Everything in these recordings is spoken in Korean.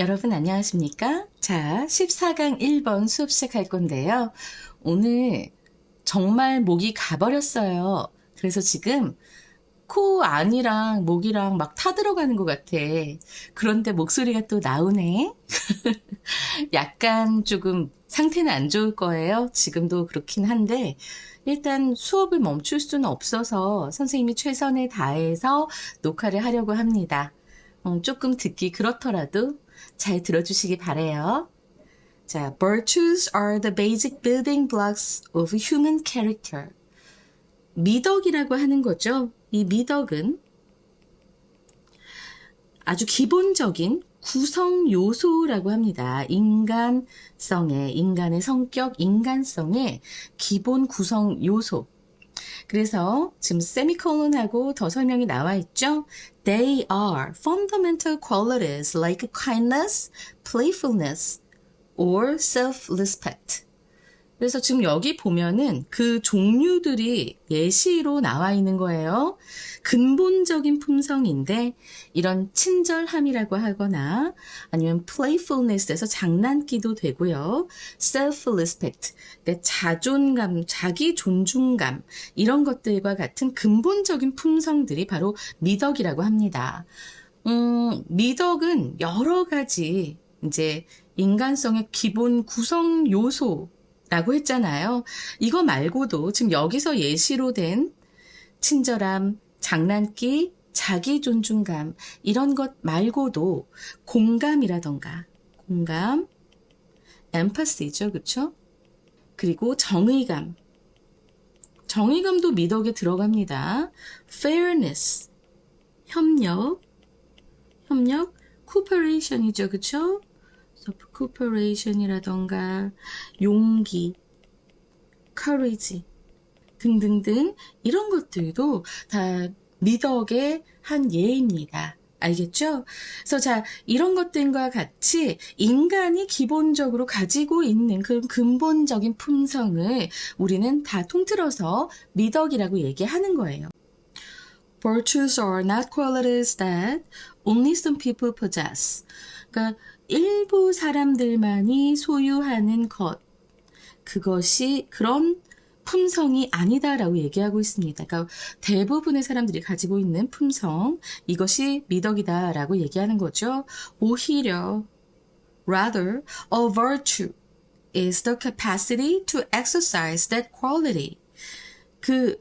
여러분 안녕하십니까? 자, 14강 1번 수업 시작할 건데요. 오늘 정말 목이 가버렸어요. 그래서 지금 코 안이랑 목이랑 막 타들어가는 것 같아. 그런데 목소리가 또 나오네. 약간 조금 상태는 안 좋을 거예요. 지금도 그렇긴 한데 일단 수업을 멈출 수는 없어서 선생님이 최선을 다해서 녹화를 하려고 합니다. 조금 듣기 그렇더라도 잘 들어주시기 바래요. 자, virtues are the basic building blocks of human character. 미덕이라고 하는 거죠. 이 미덕은 아주 기본적인 구성 요소라고 합니다. 인간의 성격, 인간성의 기본 구성 요소. 그래서 지금 세미콜론하고 더 설명이 나와 있죠. They are fundamental qualities like kindness, playfulness, or self-respect. 그래서 지금 여기 보면은 그 종류들이 예시로 나와 있는 거예요. 근본적인 품성인데 이런 친절함이라고 하거나 아니면 playfulness에서 장난기도 되고요. self-respect, 그러니까 자존감, 자기 존중감 이런 것들과 같은 근본적인 품성들이 바로 미덕이라고 합니다. 미덕은 여러 가지 이제 인간성의 기본 구성 요소 라고 했잖아요. 이거 말고도 지금 여기서 예시로 된 친절함, 장난기, 자기 존중감 이런 것 말고도 공감이라던가 공감, empathy죠. 그렇죠? 그리고 정의감도 미덕에 들어갑니다. fairness, 협력, cooperation이죠. 그렇죠? cooperation이라던가 용기, courage 등등등 이런 것들도 다 미덕의 한 예입니다. 알겠죠? 그래서 자, 이런 것들과 같이 인간이 기본적으로 가지고 있는 그 근본적인 품성을 우리는 다 통틀어서 미덕이라고 얘기하는 거예요. Virtues are not qualities that only some people possess. 그러니까 일부 사람들만이 소유하는 것, 그것이 그런 품성이 아니다라고 얘기하고 있습니다. 그러니까 대부분의 사람들이 가지고 있는 품성, 이것이 미덕이다라고 얘기하는 거죠. 오히려, rather, a virtue is the capacity to exercise that quality. 그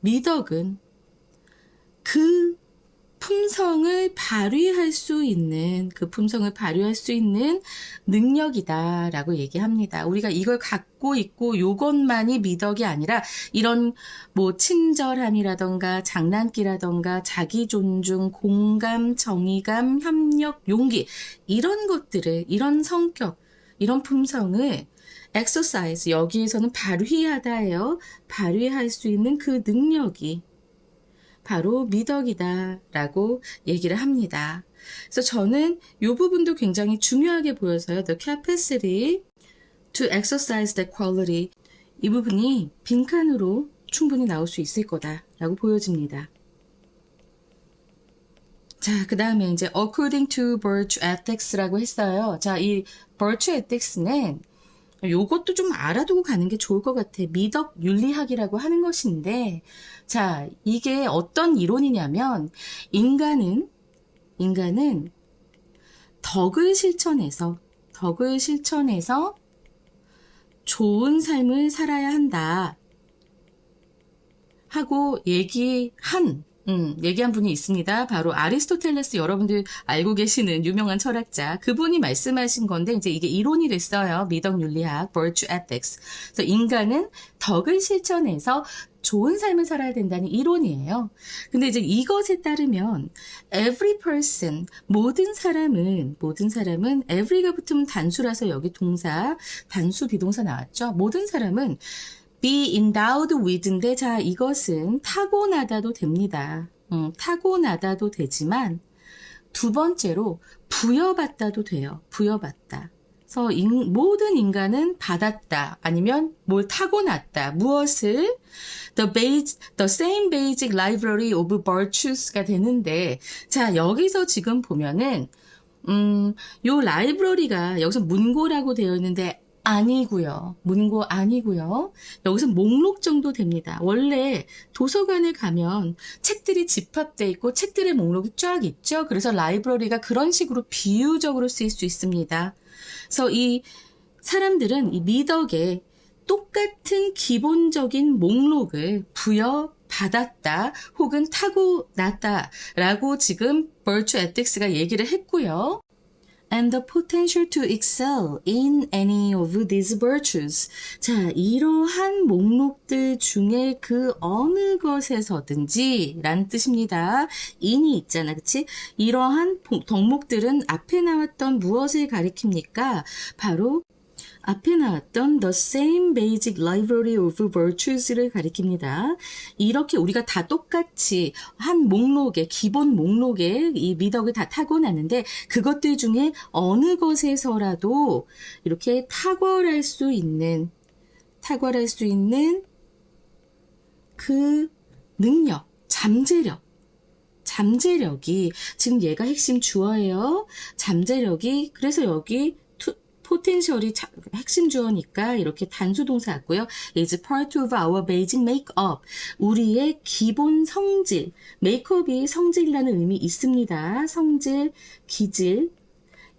미덕은 그 품성을 발휘할 수 있는 능력이다라고 얘기합니다. 우리가 이걸 갖고 있고 요것만이 미덕이 아니라 이런 뭐 친절함이라던가 장난기라던가 자기 존중, 공감, 정의감, 협력, 용기 이런 것들을 이런 성격, 이런 품성을 exercise 여기에서는 발휘하다예요. 발휘할 수 있는 그 능력이 바로 미덕이다라고 얘기를 합니다. 그래서 저는 이 부분도 굉장히 중요하게 보여서요. The capacity to exercise that quality. 이 부분이 빈칸으로 충분히 나올 수 있을 거다라고 보여집니다. 자, 그 다음에 이제 according to virtue ethics라고 했어요. 자, 이 virtue ethics는 요것도 좀 알아두고 가는 게 좋을 것 같아. 미덕 윤리학이라고 하는 것인데, 자, 이게 어떤 이론이냐면, 인간은 덕을 실천해서 좋은 삶을 살아야 한다. 하고 얘기한 분이 있습니다. 바로 아리스토텔레스, 여러분들 알고 계시는 유명한 철학자. 그분이 말씀하신 건데, 이제 이게 이론이 됐어요. 미덕윤리학, virtue ethics. 그래서 인간은 덕을 실천해서 좋은 삶을 살아야 된다는 이론이에요. 근데 이제 이것에 따르면, every person, 모든 사람은, every가 붙으면 단수라서 여기 동사, 단수 비동사 나왔죠. 모든 사람은 be endowed with인데, 자, 이것은 타고나다도 됩니다. 타고나다도 되지만, 두 번째로 부여받다도 돼요. 부여받다. 그래서 모든 인간은 받았다. 아니면 뭘 타고났다. 무엇을? The same basic library of virtues가 되는데, 자, 여기서 지금 보면은, 요 라이브러리가 여기서 문고라고 되어 있는데 아니고요. 문고 아니고요. 여기서 목록 정도 됩니다. 원래 도서관에 가면 책들이 집합돼 있고 책들의 목록이 쫙 있죠. 그래서 라이브러리가 그런 식으로 비유적으로 쓰일 수 있습니다. 그래서 이 사람들은 이 미덕에 똑같은 기본적인 목록을 부여받았다 혹은 타고났다라고 지금 virtue ethics가 얘기를 했고요. And the potential to excel in any of these virtues. 자, 이러한 목록들 중에 그 어느 것에서든지 라는 뜻입니다. in이 있잖아, 그치? 이러한 덕목들은 앞에 나왔던 무엇을 가리킵니까? 바로 앞에 나왔던 the same basic library of virtues를 가리킵니다. 이렇게 우리가 다 똑같이 한 목록에, 기본 목록에 이 미덕을 다 타고났는데 그것들 중에 어느 것에서라도 이렇게 탁월할 수 있는 그 능력, 잠재력이 지금 얘가 핵심 주어예요. 잠재력이 그래서 여기 포텐셜이 핵심 주어니까 이렇게 단수 동사 같고요. is part of our basic make-up. 우리의 기본 성질. 메이크업이 성질이라는 의미 있습니다. 성질, 기질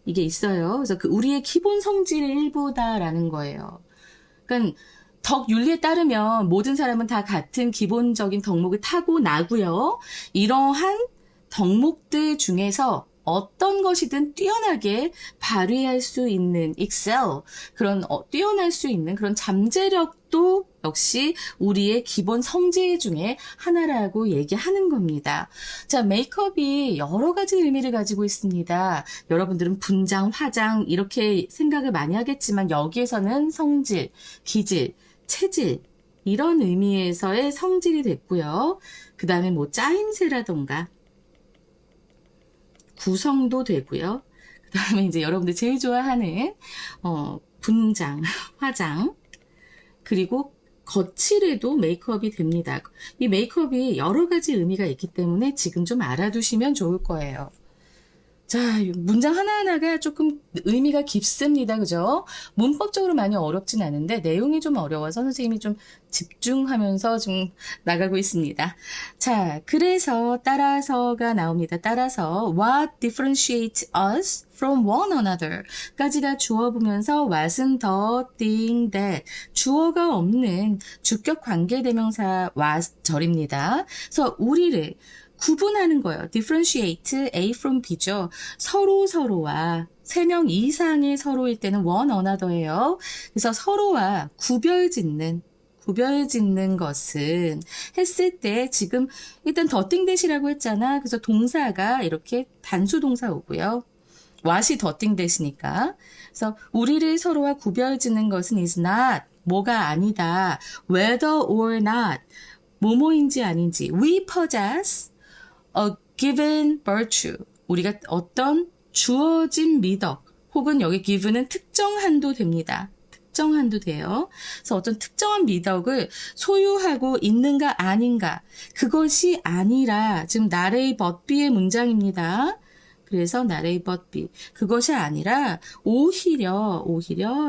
이게 있어요. 그래서 그 우리의 기본 성질의 일부다라는 거예요. 그러니까 덕 윤리에 따르면 모든 사람은 다 같은 기본적인 덕목을 타고나고요. 이러한 덕목들 중에서 어떤 것이든 뛰어나게 발휘할 수 있는 excel 그런 뛰어날 수 있는 그런 잠재력도 역시 우리의 기본 성질 중에 하나라고 얘기하는 겁니다. 자, 메이크업이 여러 가지 의미를 가지고 있습니다. 여러분들은 분장, 화장 이렇게 생각을 많이 하겠지만 여기에서는 성질, 기질, 체질 이런 의미에서의 성질이 됐고요. 그 다음에 뭐 짜임새라던가 구성도 되고요. 그 다음에 이제 여러분들 제일 좋아하는 분장, 화장 그리고 거칠에도 메이크업이 됩니다. 이 메이크업이 여러 가지 의미가 있기 때문에 지금 좀 알아두시면 좋을 거예요. 자, 문장 하나하나가 조금 의미가 깊습니다. 그죠? 문법적으로 많이 어렵진 않은데 내용이 좀 어려워서 선생님이 좀 집중하면서 좀 나가고 있습니다. 자, 그래서 따라서가 나옵니다. 따라서 what differentiates us from one another 까지가 주어 보면서 what은 the thing that 주어가 없는 주격 관계대명사 what절입니다. 그래서 우리를 구분하는 거예요. differentiate, A from B죠. 서로와 3명 이상의 서로일 때는 one another예요. 그래서 서로와 구별짓는 것은 했을 때 지금 일단 더띵 대시라고 했잖아. 그래서 동사가 이렇게 단수 동사 오고요. what이 더띵 대시니까. 그래서 우리를 서로와 구별짓는 것은 is not, 뭐가 아니다. whether or not, 뭐뭐인지 아닌지. we possess a given virtue. 우리가 어떤 주어진 미덕 혹은 여기 given은 특정 한도 됩니다. 특정 한도 돼요. 그래서 어떤 특정한 미덕을 소유하고 있는가 아닌가 그것이 아니라 지금 나레이 벗비의 문장입니다. 그래서 나레이 벗비 그것이 아니라 오히려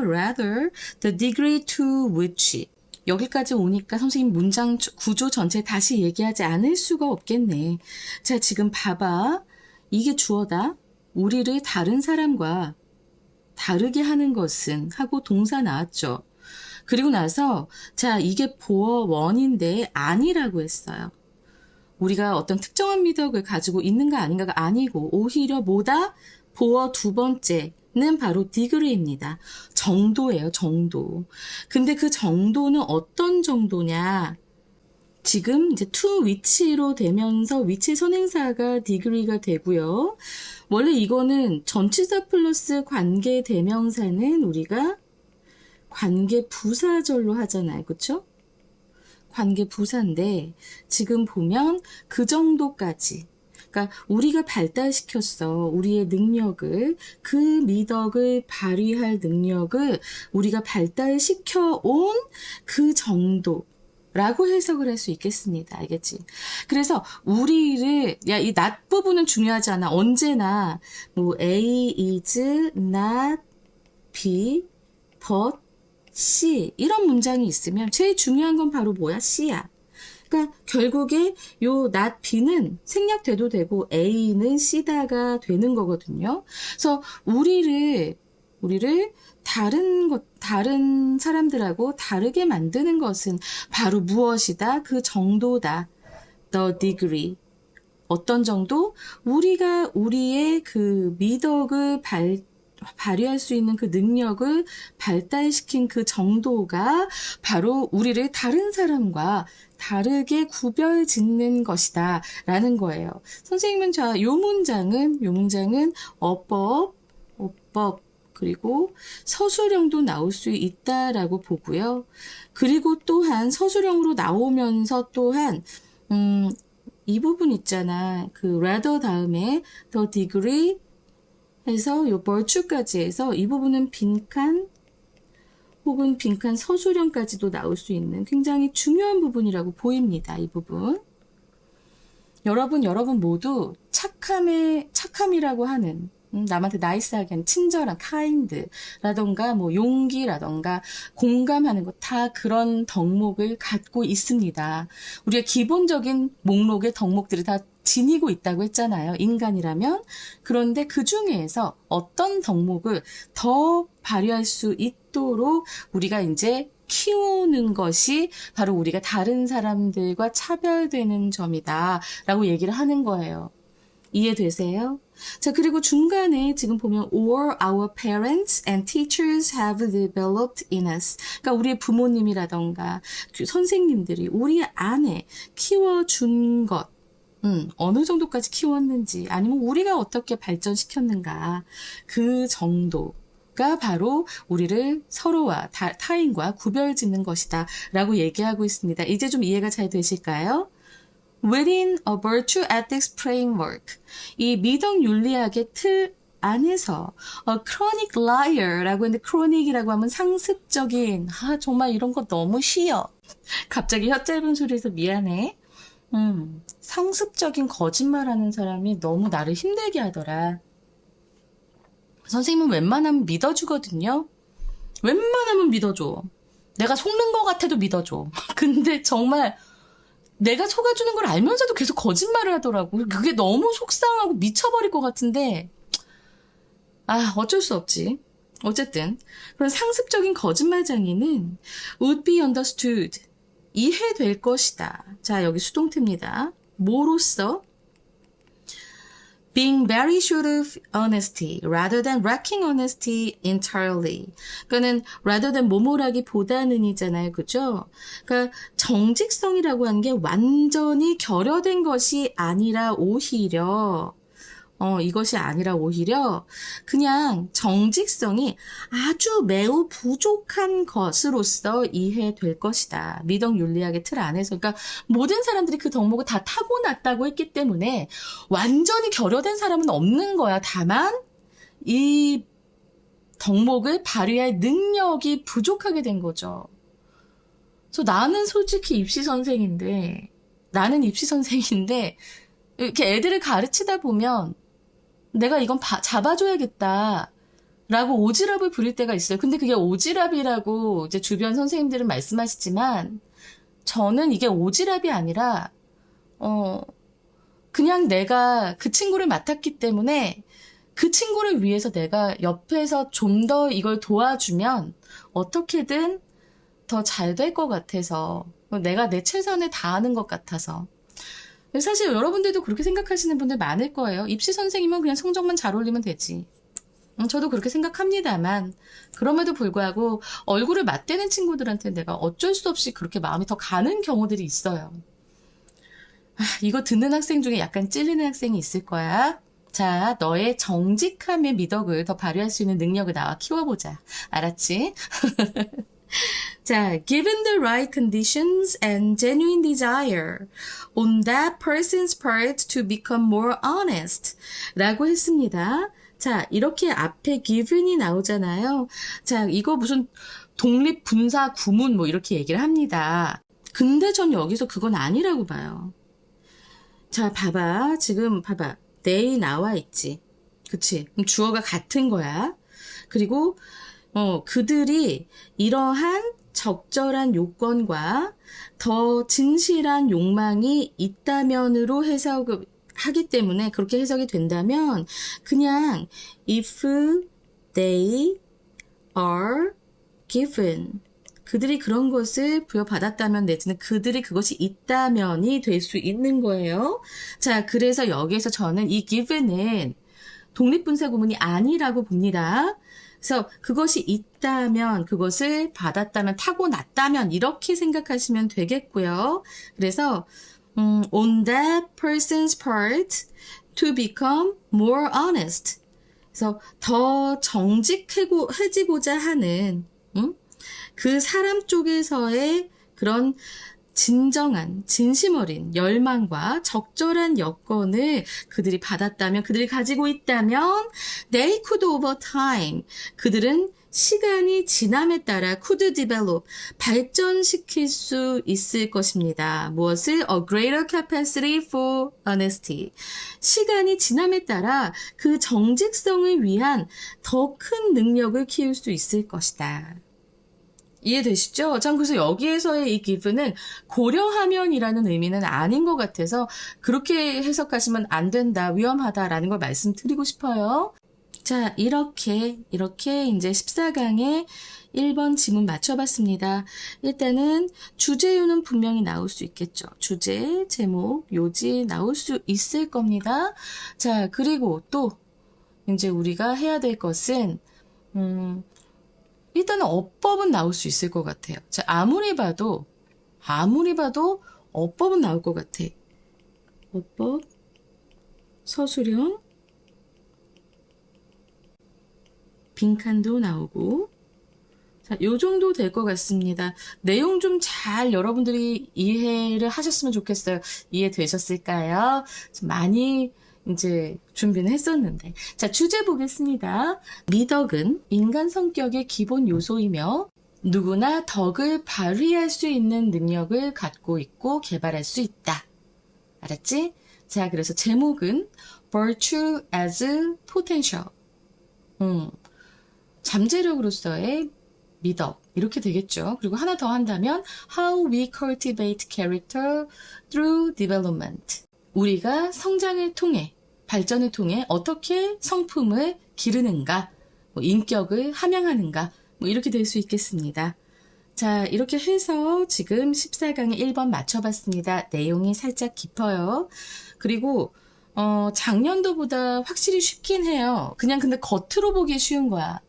rather the degree to which 여기까지 오니까 선생님 문장 구조 전체 다시 얘기하지 않을 수가 없겠네. 자, 지금 봐봐. 이게 주어다. 우리를 다른 사람과 다르게 하는 것은 하고 동사 나왔죠. 그리고 나서 자, 이게 보어 원인데 아니라고 했어요. 우리가 어떤 특정한 미덕을 가지고 있는가 아닌가가 아니고 오히려 뭐다? 보어 두 번째. 는 바로 degree입니다. 정도예요, 정도. 근데 그 정도는 어떤 정도냐? 지금 이제 to which로 되면서 which 선행사가 degree가 되고요. 원래 이거는 전치사 플러스 관계 대명사는 우리가 관계 부사절로 하잖아요. 그렇죠? 관계 부사인데 지금 보면 그 정도까지 그러니까 우리가 발달시켰어. 우리의 능력을 그 미덕을 발휘할 능력을 우리가 발달시켜 온 그 정도 라고 해석을 할 수 있겠습니다. 알겠지? 그래서 우리를 이 not 부분은 중요하지 않아. 언제나 뭐 A is not B but C 이런 문장이 있으면 제일 중요한 건 바로 뭐야? C야. 그러니까 결국에 요 not B는 생략돼도 되고 A는 C다가 되는 거거든요. 그래서 우리를 다른 사람들하고 다르게 만드는 것은 바로 무엇이다? 그 정도다. The degree. 어떤 정도? 우리가 우리의 그 미덕을 발휘할 수 있는 그 능력을 발달시킨 그 정도가 바로 우리를 다른 사람과 다르게 구별 짓는 것이다. 라는 거예요. 선생님은 요 문장은 어법, 그리고 서술형도 나올 수 있다라고 보고요. 그리고 또한 서술형으로 나오면서 또한 이 부분 있잖아. 그 rather 다음에 the degree 해서 요 virtue까지 해서 이 부분은 빈칸 혹은 빈칸 서술형까지도 나올 수 있는 굉장히 중요한 부분이라고 보입니다. 이 부분. 여러분 모두 착함이라고 하는 남한테 나이스하게 하는 친절한 kind라던가 뭐 용기라던가 공감하는 것 다 그런 덕목을 갖고 있습니다. 우리가 기본적인 목록의 덕목들이 다 지니고 있다고 했잖아요. 인간이라면. 그런데 그 중에서 어떤 덕목을 더 발휘할 수 있도록 우리가 이제 키우는 것이 바로 우리가 다른 사람들과 차별되는 점이다 라고 얘기를 하는 거예요. 이해되세요? 자, 그리고 중간에 지금 보면 or our parents and teachers have developed in us. 그러니까 우리의 부모님이라던가 선생님들이 우리 안에 키워준 것, 어느 정도까지 키웠는지 아니면 우리가 어떻게 발전시켰는가 그 정도가 바로 우리를 서로와 타인과 구별짓는 것이다 라고 얘기하고 있습니다. 이제 좀 이해가 잘 되실까요? Within a virtue ethics framework, 이 미덕 윤리학의 틀 안에서 a chronic liar라고 했는데 chronic이라고 하면 상습적인 정말 이런 거 너무 쉬워. 갑자기 혀 짧은 소리에서 미안해. 상습적인 거짓말하는 사람이 너무 나를 힘들게 하더라. 선생님은 웬만하면 믿어주거든요. 웬만하면 믿어줘. 내가 속는 것 같아도 믿어줘. 근데 정말 내가 속아주는 걸 알면서도 계속 거짓말을 하더라고. 그게 너무 속상하고 미쳐버릴 것 같은데 어쩔 수 없지. 어쨌든 그런 상습적인 거짓말쟁이는 would be understood, 이해될 것이다. 자, 여기 수동태입니다. 뭐로써? Being very sure of honesty rather than lacking honesty entirely. 그러니까는 rather than 뭐뭐라기보다는이잖아요. 그죠? 그러니까 정직성이라고 하는 게 완전히 결여된 것이 아니라 오히려 이것이 아니라 오히려 그냥 정직성이 아주 매우 부족한 것으로서 이해될 것이다. 미덕 윤리학의 틀 안에서. 그러니까 모든 사람들이 그 덕목을 다 타고났다고 했기 때문에 완전히 결여된 사람은 없는 거야. 다만 이 덕목을 발휘할 능력이 부족하게 된 거죠. 그래서 나는 솔직히 입시 선생인데 이렇게 애들을 가르치다 보면 내가 이건 잡아줘야겠다 라고 오지랖을 부릴 때가 있어요. 근데 그게 오지랖이라고 이제 주변 선생님들은 말씀하시지만 저는 이게 오지랖이 아니라 그냥 내가 그 친구를 맡았기 때문에 그 친구를 위해서 내가 옆에서 좀 더 이걸 도와주면 어떻게든 더 잘 될 것 같아서 내가 내 최선을 다하는 것 같아서. 사실 여러분들도 그렇게 생각하시는 분들 많을 거예요. 입시 선생님은 그냥 성적만 잘 올리면 되지. 저도 그렇게 생각합니다만 그럼에도 불구하고 얼굴을 맞대는 친구들한테 내가 어쩔 수 없이 그렇게 마음이 더 가는 경우들이 있어요. 이거 듣는 학생 중에 약간 찔리는 학생이 있을 거야. 자, 너의 정직함의 미덕을 더 발휘할 수 있는 능력을 나와 키워보자. 알았지? 자, given the right conditions and genuine desire on that person's part to become more honest 라고 했습니다. 자, 이렇게 앞에 given이 나오잖아요. 자, 이거 무슨 독립분사 구문 뭐 이렇게 얘기를 합니다. 근데 전 여기서 그건 아니라고 봐요. 자, 봐봐. 지금 봐봐. they 나와 있지. 그치? 그럼 주어가 같은 거야. 그리고 그들이 이러한 적절한 요건과 더 진실한 욕망이 있다면으로 해석하기 때문에 그렇게 해석이 된다면 그냥 if they are given 그들이 그런 것을 부여받았다면 내지는 그들이 그것이 있다면이 될 수 있는 거예요. 자, 그래서 여기에서 저는 이 given은 독립분사 구문이 아니라고 봅니다. 그래서 그것이 있다면, 그것을 받았다면, 타고났다면 이렇게 생각하시면 되겠고요. 그래서 on that person's part to become more honest. 그래서 더 정직해지고자 하는 그 사람 쪽에서의 그런 진정한 진심 어린 열망과 적절한 여건을 그들이 받았다면 그들이 가지고 있다면 they could over time 그들은 시간이 지남에 따라 could develop 발전시킬 수 있을 것입니다. 무엇을? A greater capacity for honesty. 시간이 지남에 따라 그 정직성을 위한 더 큰 능력을 키울 수 있을 것이다. 이해되시죠? 전 그래서 여기에서의 이 give는 고려하면이라는 의미는 아닌 것 같아서 그렇게 해석하시면 안 된다, 위험하다라는 걸 말씀드리고 싶어요. 자, 이렇게 이제 14강의 1번 지문 맞춰봤습니다. 일단은 주제유는 분명히 나올 수 있겠죠. 주제, 제목, 요지 나올 수 있을 겁니다. 자, 그리고 또 이제 우리가 해야 될 것은 일단은 어법은 나올 수 있을 것 같아요. 자, 아무리 봐도 어법은 나올 것 같아. 어법, 서술형, 빈칸도 나오고. 자, 요 정도 될 것 같습니다. 내용 좀 잘 여러분들이 이해를 하셨으면 좋겠어요. 이해되셨을까요? 좀 많이 이제 준비는 했었는데. 자, 주제 보겠습니다. 미덕은 인간 성격의 기본 요소이며 누구나 덕을 발휘할 수 있는 능력을 갖고 있고 개발할 수 있다. 알았지? 자, 그래서 제목은 Virtue as Potential. 잠재력으로서의 미덕. 이렇게 되겠죠. 그리고 하나 더 한다면 How we cultivate character through development. 우리가 성장을 통해, 발전을 통해 어떻게 성품을 기르는가, 인격을 함양하는가, 이렇게 될 수 있겠습니다. 자, 이렇게 해서 지금 14강의 1번 맞춰봤습니다. 내용이 살짝 깊어요. 그리고 작년도보다 확실히 쉽긴 해요. 그냥 근데 겉으로 보기 쉬운 거야.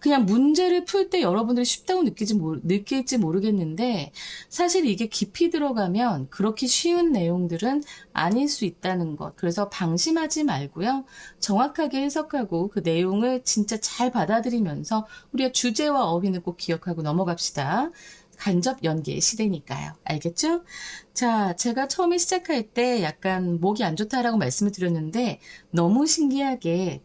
그냥 문제를 풀 때 여러분들이 쉽다고 느낄지 모르겠는데 사실 이게 깊이 들어가면 그렇게 쉬운 내용들은 아닐 수 있다는 것. 그래서 방심하지 말고요. 정확하게 해석하고 그 내용을 진짜 잘 받아들이면서 우리가 주제와 어휘는 꼭 기억하고 넘어갑시다. 간접 연계의 시대니까요. 알겠죠? 자, 제가 처음에 시작할 때 약간 목이 안 좋다라고 말씀을 드렸는데 너무 신기하게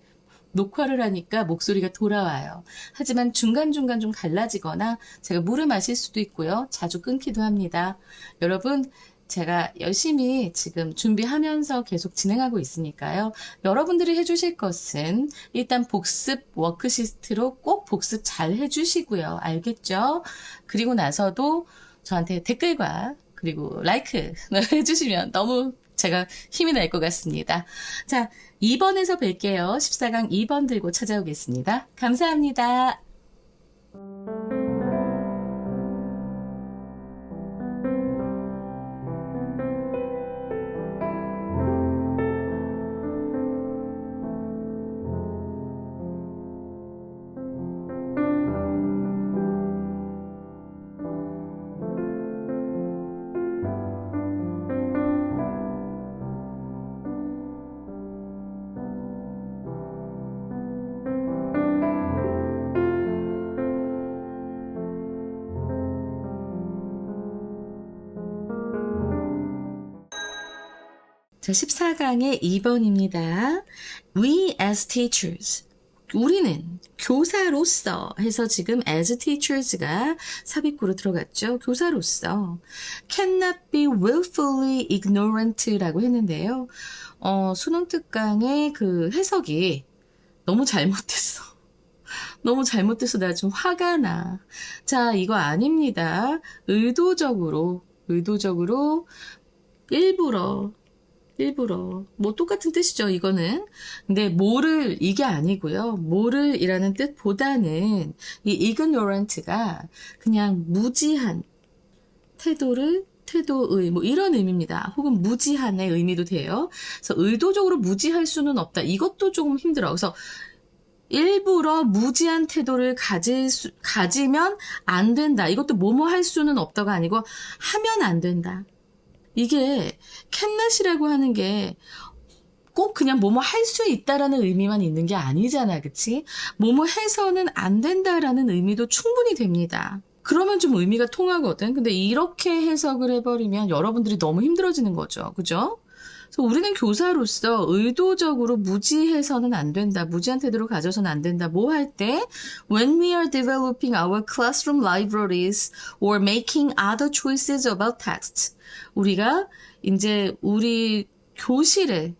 녹화를 하니까 목소리가 돌아와요. 하지만 중간중간 좀 갈라지거나 제가 물을 마실 수도 있고요. 자주 끊기도 합니다. 여러분, 제가 열심히 지금 준비하면서 계속 진행하고 있으니까요. 여러분들이 해주실 것은 일단 복습 워크시트로 꼭 복습 잘 해주시고요. 알겠죠? 그리고 나서도 저한테 댓글과 그리고 라이크 해주시면 너무 제가 힘이 날 것 같습니다. 자, 2번에서 뵐게요. 14강 2번 들고 찾아오겠습니다. 감사합니다. 자, 14강의 2번입니다. We as teachers, 우리는 교사로서 해서 지금 as teachers가 삽입구로 들어갔죠. 교사로서 cannot be willfully ignorant라고 했는데요. 수능 특강의 그 해석이 너무 잘못됐어. 너무 잘못돼서 나 좀 화가 나. 자, 이거 아닙니다. 의도적으로 일부러 뭐 똑같은 뜻이죠, 이거는. 근데 모를 이게 아니고요. 모를이라는 뜻보다는 이 ignorant가 그냥 무지한 태도의 뭐 이런 의미입니다. 혹은 무지한의 의미도 돼요. 그래서 의도적으로 무지할 수는 없다. 이것도 조금 힘들어. 그래서 일부러 무지한 태도를 가지면 안 된다. 이것도 뭐뭐 할 수는 없다가 아니고 하면 안 된다. 이게 캔낫이라고 하는 게 꼭 그냥 뭐뭐 할 수 있다라는 의미만 있는 게 아니잖아, 그치? 뭐뭐 해서는 안 된다라는 의미도 충분히 됩니다. 그러면 좀 의미가 통하거든. 근데 이렇게 해석을 해버리면 여러분들이 너무 힘들어지는 거죠, 그죠? 그래서 우리는 교사로서 의도적으로 무지해서는 안 된다. 무지한 태도를 가져서는 안 된다. 뭐 할 때? When we are developing our classroom libraries or making other choices about texts. 우리가 이제 우리 교실에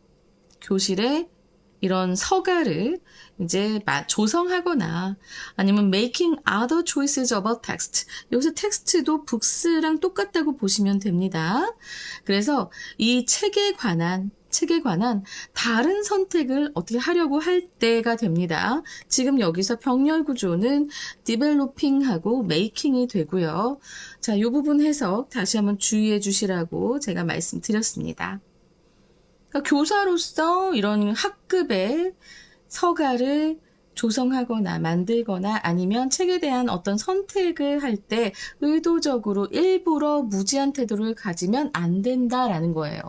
이런 서가를 이제 조성하거나 아니면 making other choices about text. 여기서 텍스트도 books랑 똑같다고 보시면 됩니다. 그래서 이 책에 관한 다른 선택을 어떻게 하려고 할 때가 됩니다. 지금 여기서 병렬 구조는 developing하고 making이 되고요. 자, 이 부분 해석 다시 한번 주의해 주시라고 제가 말씀드렸습니다. 그러니까 교사로서 이런 학급의 서가를 조성하거나 만들거나 아니면 책에 대한 어떤 선택을 할 때 의도적으로 일부러 무지한 태도를 가지면 안 된다라는 거예요.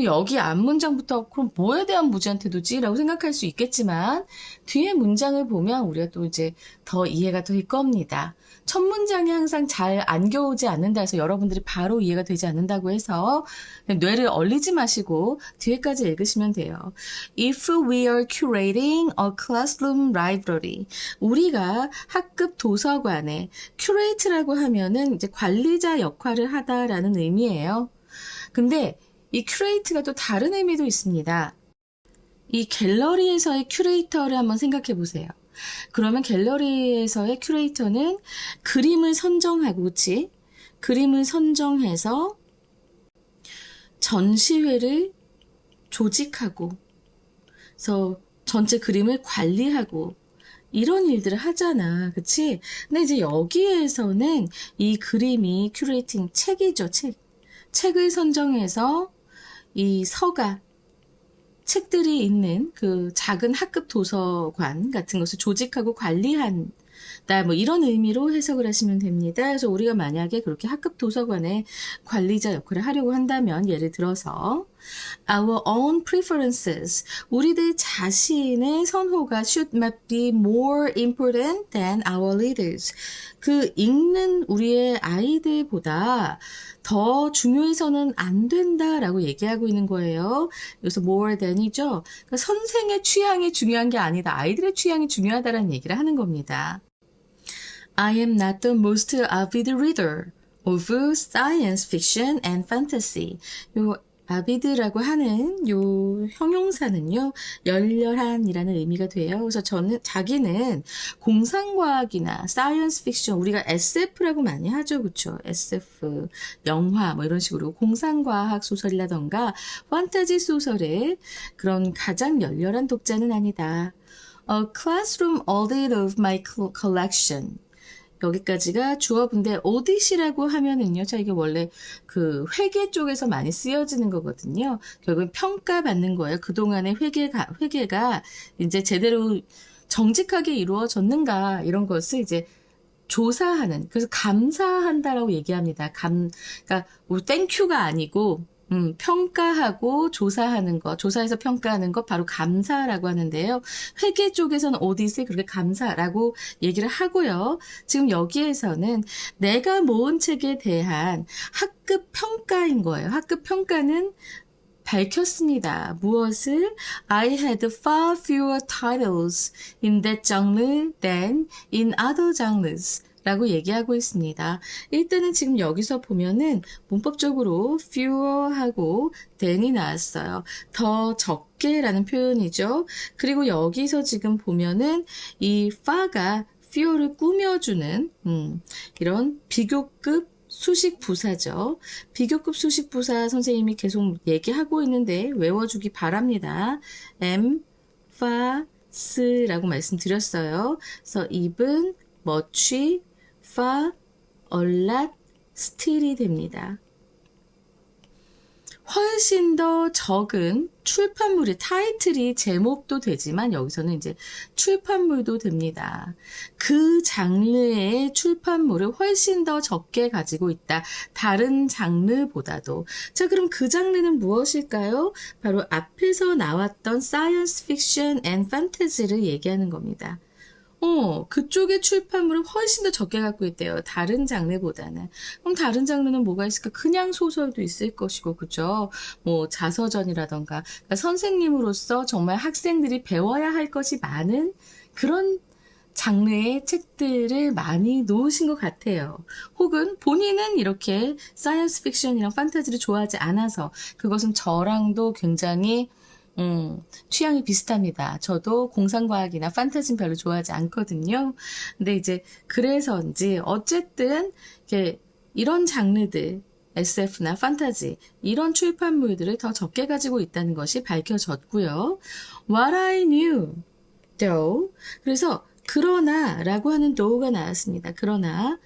여기 앞 문장부터 그럼 뭐에 대한 무지한 태도지? 라고 생각할 수 있겠지만 뒤에 문장을 보면 우리가 또 이제 더 이해가 될 겁니다. 첫 문장이 항상 잘 안겨오지 않는다 해서 여러분들이 바로 이해가 되지 않는다고 해서 뇌를 얼리지 마시고 뒤에까지 읽으시면 돼요. If we are curating a classroom library, 우리가 학급 도서관에 curate라고 하면은 이제 관리자 역할을 하다라는 의미예요. 근데 이 curate가 또 다른 의미도 있습니다. 이 갤러리에서의 큐레이터를 한번 생각해 보세요. 그러면 갤러리에서의 큐레이터는 그림을 선정하고, 그치? 그림을 선정해서 전시회를 조직하고, 그래서 전체 그림을 관리하고, 이런 일들을 하잖아. 그치? 근데 이제 여기에서는 이 그림이 큐레이팅 책이죠, 책. 책을 선정해서 이 서가, 책들이 있는 그 작은 학급 도서관 같은 것을 조직하고 관리한다. 뭐 이런 의미로 해석을 하시면 됩니다. 그래서 우리가 만약에 그렇게 학급 도서관의 관리자 역할을 하려고 한다면 예를 들어서 Our own preferences, 우리들 자신의 선호가 should not be more important than our leaders. 그 읽는 우리의 아이들보다 더 중요해서는 안 된다라고 얘기하고 있는 거예요. 여기서 more than이죠. 그러니까 선생의 취향이 중요한 게 아니다. 아이들의 취향이 중요하다라는 얘기를 하는 겁니다. I am not the most avid reader of science fiction and fantasy. 요 avid라고 하는 요 형용사는요, 열렬한이라는 의미가 돼요. 그래서 자기는 공상과학이나 사이언스 픽션, 우리가 SF라고 많이 하죠, 그쵸? SF, 영화, 뭐 이런 식으로 공상과학 소설이라던가 판타지 소설의 그런 가장 열렬한 독자는 아니다. A classroom audit of my collection. 여기까지가 주어인데 audit이라고 하면은요. 자, 이게 원래 그 회계 쪽에서 많이 쓰여지는 거거든요. 결국은 평가받는 거예요. 그동안의 회계가 이제 제대로 정직하게 이루어졌는가 이런 것을 이제 조사하는, 그래서 감사한다라고 얘기합니다. 그러니까 뭐 땡큐가 아니고 평가하고 조사하는 것, 조사해서 평가하는 것 바로 감사라고 하는데요. 회계 쪽에서는 오디세 그렇게 감사라고 얘기를 하고요. 지금 여기에서는 내가 모은 책에 대한 학급 평가인 거예요. 학급 평가는 밝혔습니다. 무엇을? I had far fewer titles in that genre than in other genres. 라고 얘기하고 있습니다. 일단은 지금 여기서 보면은 문법적으로 fewer하고 than이 나왔어요. 더 적게 라는 표현이죠. 그리고 여기서 지금 보면은 이 far가 fewer를 꾸며주는 이런 비교급 수식 부사죠. 비교급 수식 부사 선생님이 계속 얘기하고 있는데 외워주기 바랍니다. emphasis 라고 말씀드렸어요. 그래서 even, much, far, a lot, still이 됩니다. 훨씬 더 적은 출판물이 타이틀이 제목도 되지만 여기서는 이제 출판물도 됩니다. 그 장르의 출판물을 훨씬 더 적게 가지고 있다. 다른 장르보다도. 자, 그럼 그 장르는 무엇일까요? 바로 앞에서 나왔던 사이언스 픽션 앤 판타지를 얘기하는 겁니다. 그쪽의 출판물을 훨씬 더 적게 갖고 있대요. 다른 장르보다는. 그럼 다른 장르는 뭐가 있을까? 그냥 소설도 있을 것이고, 그죠? 뭐, 자서전이라던가. 그러니까 선생님으로서 정말 학생들이 배워야 할 것이 많은 그런 장르의 책들을 많이 놓으신 것 같아요. 혹은 본인은 이렇게 사이언스 픽션이랑 판타지를 좋아하지 않아서 그것은 저랑도 굉장히 취향이 비슷합니다. 저도 공상과학이나 판타지는 별로 좋아하지 않거든요. 근데 이제 그래서인지 어쨌든 이런 장르들 SF나 판타지 이런 출판물들을 더 적게 가지고 있다는 것이 밝혀졌고요. What I knew, though. 그래서 그러나 라고 하는 though가 나왔습니다. 그러나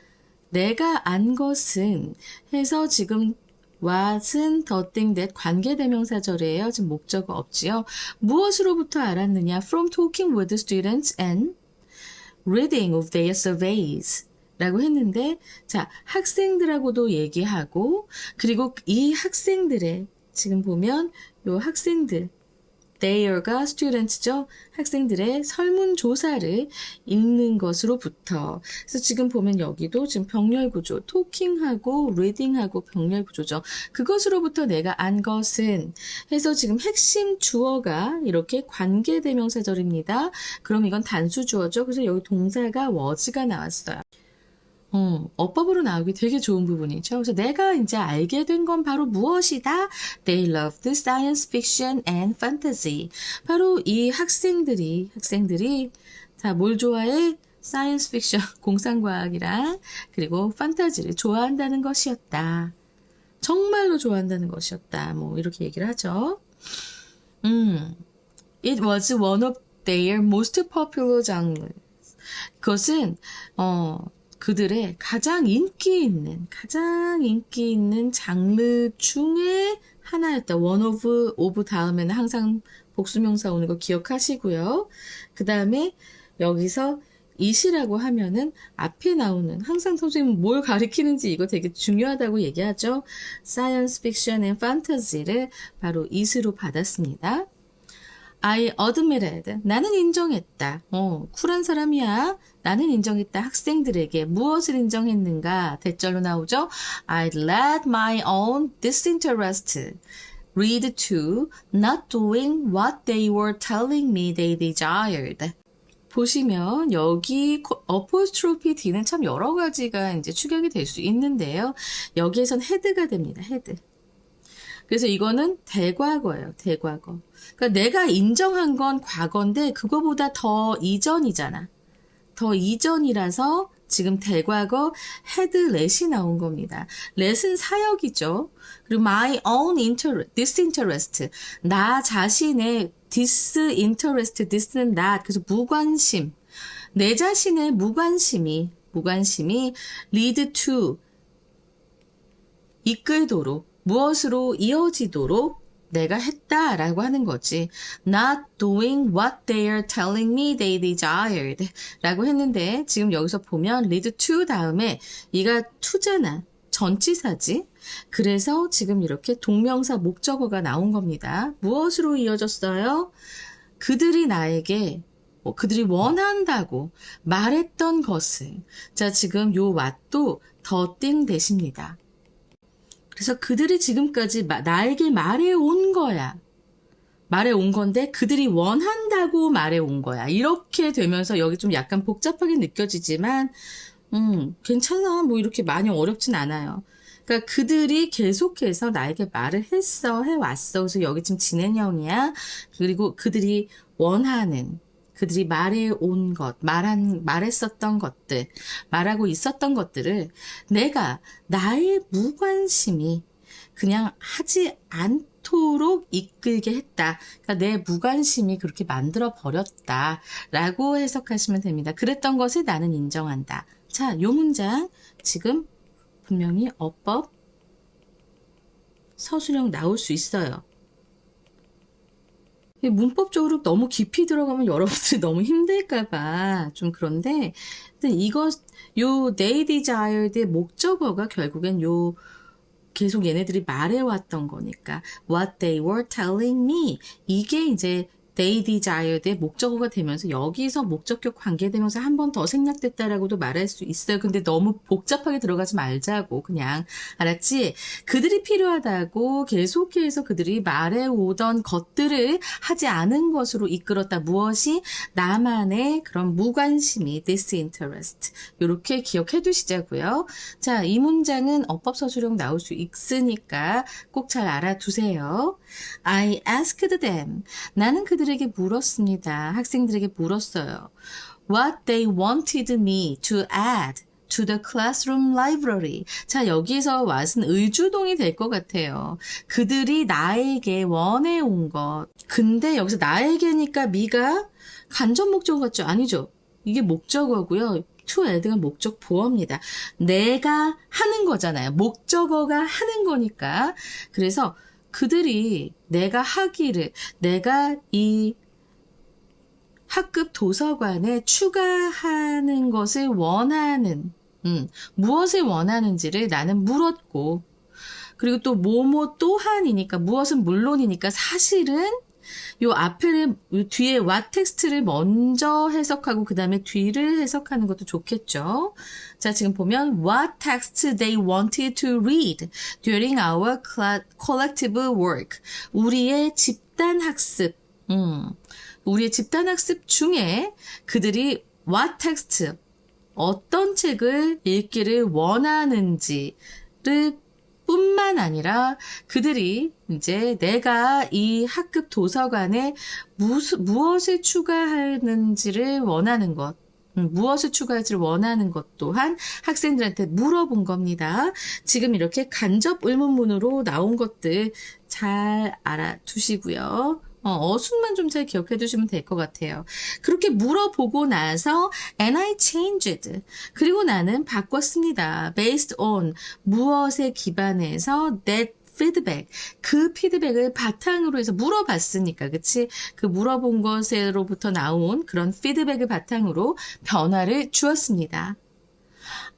내가 안 것은 해서 지금 what은 the thing that 관계대명사절이에요. 지금 목적어 없지요. 무엇으로부터 알았느냐? From talking with the students and reading of their surveys 라고 했는데 자, 학생들하고도 얘기하고 그리고 이 학생들의 지금 보면 요 학생들 their가 students죠. 학생들의 설문조사를 읽는 것으로부터. 그래서 지금 보면 여기도 지금 병렬구조, talking하고 reading하고 병렬구조죠. 그것으로부터 내가 안 것은 해서 지금 핵심 주어가 이렇게 관계대명사절입니다. 그럼 이건 단수주어죠. 그래서 여기 동사가 was가 나왔어요. 어법으로 나오기 되게 좋은 부분이죠. 그래서 내가 이제 알게 된 건 바로 무엇이다? They loved science fiction and fantasy. 바로 이 학생들이 자, 뭘 좋아해? 사이언스 픽션, 공상과학이랑 그리고 판타지를 좋아한다는 것이었다. 정말로 좋아한다는 것이었다. 뭐 이렇게 얘기를 하죠. It was one of their most popular genres. 그것은 그들의 가장 인기 있는 장르 중에 하나였다. one of 다음에는 항상 복수명사 오는 거 기억하시고요. 그 다음에 여기서 it이라고 하면은 앞에 나오는 항상 선생님은 뭘 가리키는지 이거 되게 중요하다고 얘기하죠. Science Fiction and Fantasy를 바로 it으로 받았습니다. I admitted. 나는 인정했다. 쿨한 사람이야. 나는 인정했다. 학생들에게 무엇을 인정했는가? 대절로 나오죠. I let my own disinterest lead to not doing what they were telling me they desired. 보시면 여기 apostrophe D는 참 여러 가지가 이제 추격이 될 수 있는데요. 여기에선 had가 됩니다. had. 그래서 이거는 대과거예요. 대과거. 그러니까 내가 인정한 건 과거인데 그거보다 더 이전이잖아. 더 이전이라서 지금 대과거 had let이 나온 겁니다. let은 사역이죠. 그리고 my own disinterest. 나 자신의 disinterest, this는 not. 그래서 무관심. 내 자신의 무관심이 lead to 이끌도록 무엇으로 이어지도록 내가 했다라고 하는 거지. Not doing what they are telling me they desired 라고 했는데 지금 여기서 보면 lead to 다음에 이가 to잖아. 전치사지. 그래서 지금 이렇게 동명사 목적어가 나온 겁니다. 무엇으로 이어졌어요? 그들이 나에게 그들이 원한다고 말했던 것을. 자, 지금 요 what도 the thing 대십니다. 그래서 그들이 지금까지 나에게 말해온 거야. 말해온 건데 그들이 원한다고 말해온 거야. 이렇게 되면서 여기 좀 약간 복잡하게 느껴지지만 괜찮아. 뭐 이렇게 많이 어렵진 않아요. 그러니까 그들이 계속해서 나에게 말을 해왔어. 그래서 여기 지금 진행형이야. 그리고 그들이 원하는, 그들이 말해온 것, 말했었던 것들, 말하고 있었던 것들을 내가 나의 무관심이 그냥 하지 않도록 이끌게 했다. 그러니까 내 무관심이 그렇게 만들어 버렸다. 라고 해석하시면 됩니다. 그랬던 것을 나는 인정한다. 자, 요 문장 지금 분명히 어법, 서술형 나올 수 있어요. 문법적으로 너무 깊이 들어가면 여러분들이 너무 힘들까봐 좀 그런데, 요 they desired의 목적어가 결국엔 계속 얘네들이 말해왔던 거니까 what they were telling me 이게 이제 they desired의 목적어가 되면서 여기서 목적격 관계되면서 한 번 더 생략됐다라고도 말할 수 있어요. 근데 너무 복잡하게 들어가지 말자고 그냥 알았지? 그들이 필요하다고 계속해서 그들이 말해오던 것들을 하지 않은 것으로 이끌었다. 무엇이? 나만의 그런 무관심이 disinterest. 이렇게 기억해 두시자고요. 자, 이 문장은 어법서술형 나올 수 있으니까 꼭 잘 알아두세요. I asked them. 나는 그들에게 물었습니다. 학생들에게 물었어요. What they wanted me to add to the classroom library. 자, 여기서 what은 의주동이 될 것 같아요. 그들이 나에게 원해온 것. 근데 여기서 나에게니까 me가 간접 목적어 같죠? 아니죠. 이게 목적어고요. to add가 목적 보어입니다. 내가 하는 거잖아요. 목적어가 하는 거니까. 그래서 그들이 내가 이 학급 도서관에 추가하는 것을 원하는, 무엇을 원하는지를 나는 물었고, 그리고 또 뭐뭐 또한이니까, 무엇은 물론이니까 사실은 요 뒤에 what 텍스트를 먼저 해석하고 그 다음에 뒤를 해석하는 것도 좋겠죠. 자, 지금 보면 what text they wanted to read during our collective work. 우리의 집단 학습 중에 그들이 what text, 어떤 책을 읽기를 원하는지를 뿐만 아니라 그들이 이제 내가 이 학급 도서관에 무엇을 추가하는지를 원하는 것, 무엇을 추가할지를 원하는 것 또한 학생들한테 물어본 겁니다. 지금 이렇게 간접 의문문으로 나온 것들 잘 알아두시고요. 어순만 좀 잘 기억해 두시면 될 것 같아요. 그렇게 물어보고 나서 and I changed. 그리고 나는 바꿨습니다. based on 무엇에 기반해서 that feedback. 그 피드백을 바탕으로 해서 물어봤으니까, 그치? 그 물어본 것으로부터 나온 그런 피드백을 바탕으로 변화를 주었습니다.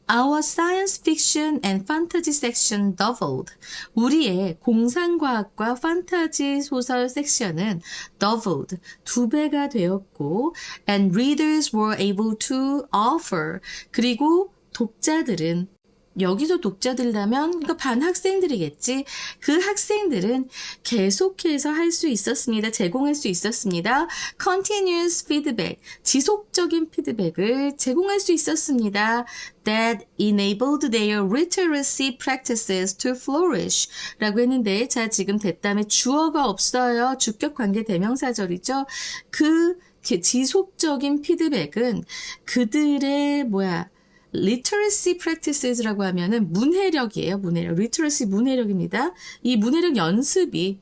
Our science fiction and fantasy section doubled. 우리의 공상과학과 판타지 소설 섹션은 doubled, 2배가 되었고, and readers were able to offer. 그리고 독자들은, 여기서 독자들이라면 반 학생들이겠지. 그 학생들은 계속해서 할 수 있었습니다. 제공할 수 있었습니다. Continuous feedback, 지속적인 피드백을 제공할 수 있었습니다. That enabled their literacy practices to flourish. 라고 했는데, 자, 지금 대담에 주어가 없어요. 주격 관계 대명사절이죠. 그 지속적인 피드백은 그들의 literacy practices라고 하면은 문해력이에요. 문해력. literacy 문해력입니다. 이 문해력 연습이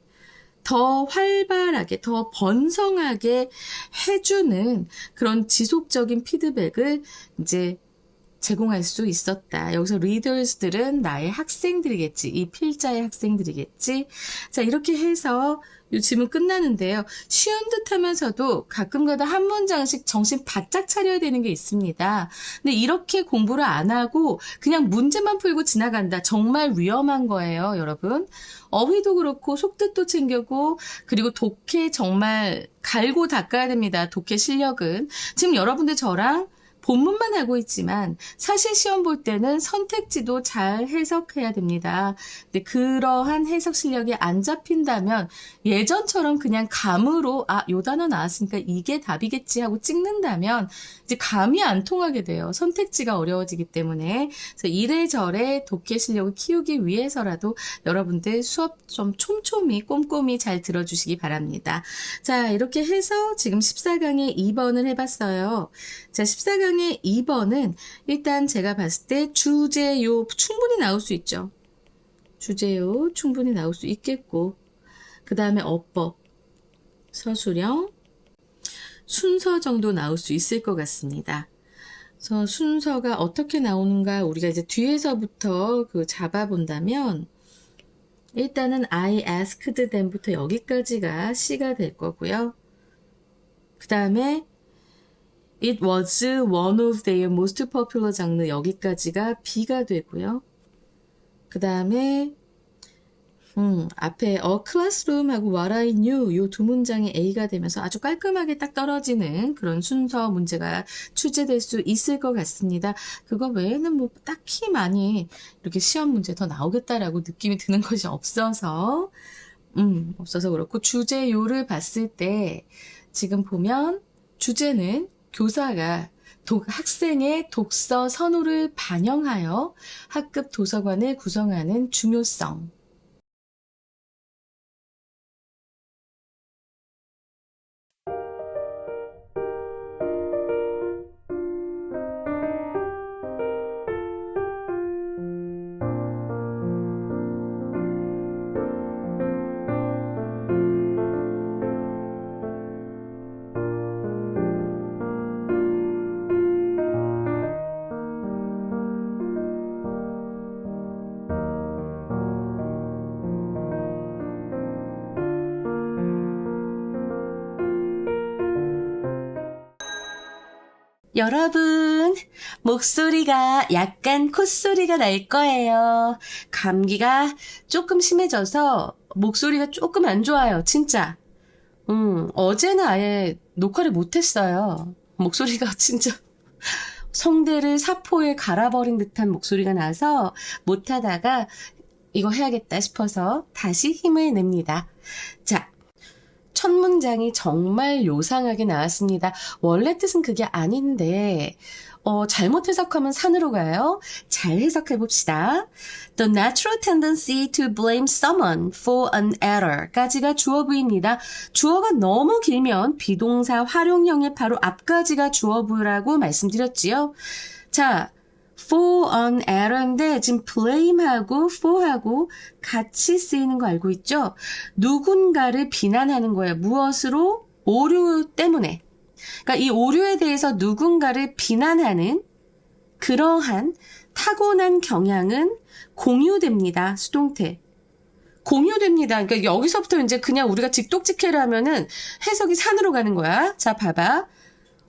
더 활발하게, 더 번성하게 해주는 그런 지속적인 피드백을 이제 제공할 수 있었다. 여기서 readers들은 나의 학생들이겠지. 이 필자의 학생들이겠지. 자, 이렇게 해서 이 지문 끝나는데요. 쉬운 듯 하면서도 가끔가다 한 문장씩 정신 바짝 차려야 되는 게 있습니다. 근데 이렇게 공부를 안 하고 그냥 문제만 풀고 지나간다. 정말 위험한 거예요, 여러분. 어휘도 그렇고 속뜻도 챙기고 그리고 독해 정말 갈고 닦아야 됩니다. 독해 실력은. 지금 여러분들 저랑 본문만 하고 있지만 사실 시험 볼 때는 선택지도 잘 해석해야 됩니다. 근데 그러한 해석 실력이 안 잡힌다면 예전처럼 그냥 감으로 요 단어 나왔으니까 이게 답이겠지 하고 찍는다면 이제 감이 안 통하게 돼요. 선택지가 어려워지기 때문에. 그래서 이래저래 독해 실력을 키우기 위해서라도 여러분들 수업 좀 촘촘히 꼼꼼히 잘 들어주시기 바랍니다. 자, 이렇게 해서 지금 14강의 2번을 해봤어요. 자, 14강의 2번은 일단 제가 봤을 때 주제요 충분히 나올 수 있죠. 주제요 충분히 나올 수 있겠고, 그 다음에 어법, 서술형, 순서 정도 나올 수 있을 것 같습니다. 그래서 순서가 어떻게 나오는가 우리가 이제 뒤에서부터 잡아본다면, 일단은 I asked them부터 여기까지가 C가 될 거고요. 그 다음에 It was one of their most popular 장르 여기까지가 B가 되고요. 그 다음에 앞에 A classroom하고 What I knew 요 두 문장이 A가 되면서 아주 깔끔하게 딱 떨어지는 그런 순서 문제가 출제될 수 있을 것 같습니다. 그거 외에는 뭐 딱히 많이 이렇게 시험 문제 더 나오겠다라고 느낌이 드는 것이 없어서 그렇고, 주제요를 봤을 때 지금 보면 주제는 교사가 학생의 독서 선호를 반영하여 학급 도서관을 구성하는 중요성. 여러분, 목소리가 약간 콧소리가 날 거예요. 감기가 조금 심해져서 목소리가 조금 안 좋아요, 진짜. 어제는 아예 녹화를 못했어요. 목소리가 진짜 성대를 사포에 갈아버린 듯한 목소리가 나서 못하다가 이거 해야겠다 싶어서 다시 힘을 냅니다. 자, 첫 문장이 정말 요상하게 나왔습니다. 원래 뜻은 그게 아닌데 잘못 해석하면 산으로 가요. 잘 해석해 봅시다. The natural tendency to blame someone for an error 까지가 주어부입니다. 주어가 너무 길면 비동사 활용형의 바로 앞까지가 주어부라고 말씀드렸지요. 자, for an error인데 지금 blame하고 for하고 같이 쓰이는 거 알고 있죠? 누군가를 비난하는 거예요. 무엇으로? 오류 때문에. 그러니까 이 오류에 대해서 누군가를 비난하는 그러한 타고난 경향은 공유됩니다. 수동태. 공유됩니다. 그러니까 여기서부터 이제 그냥 우리가 직독직해를 하면은 해석이 산으로 가는 거야. 자, 봐봐.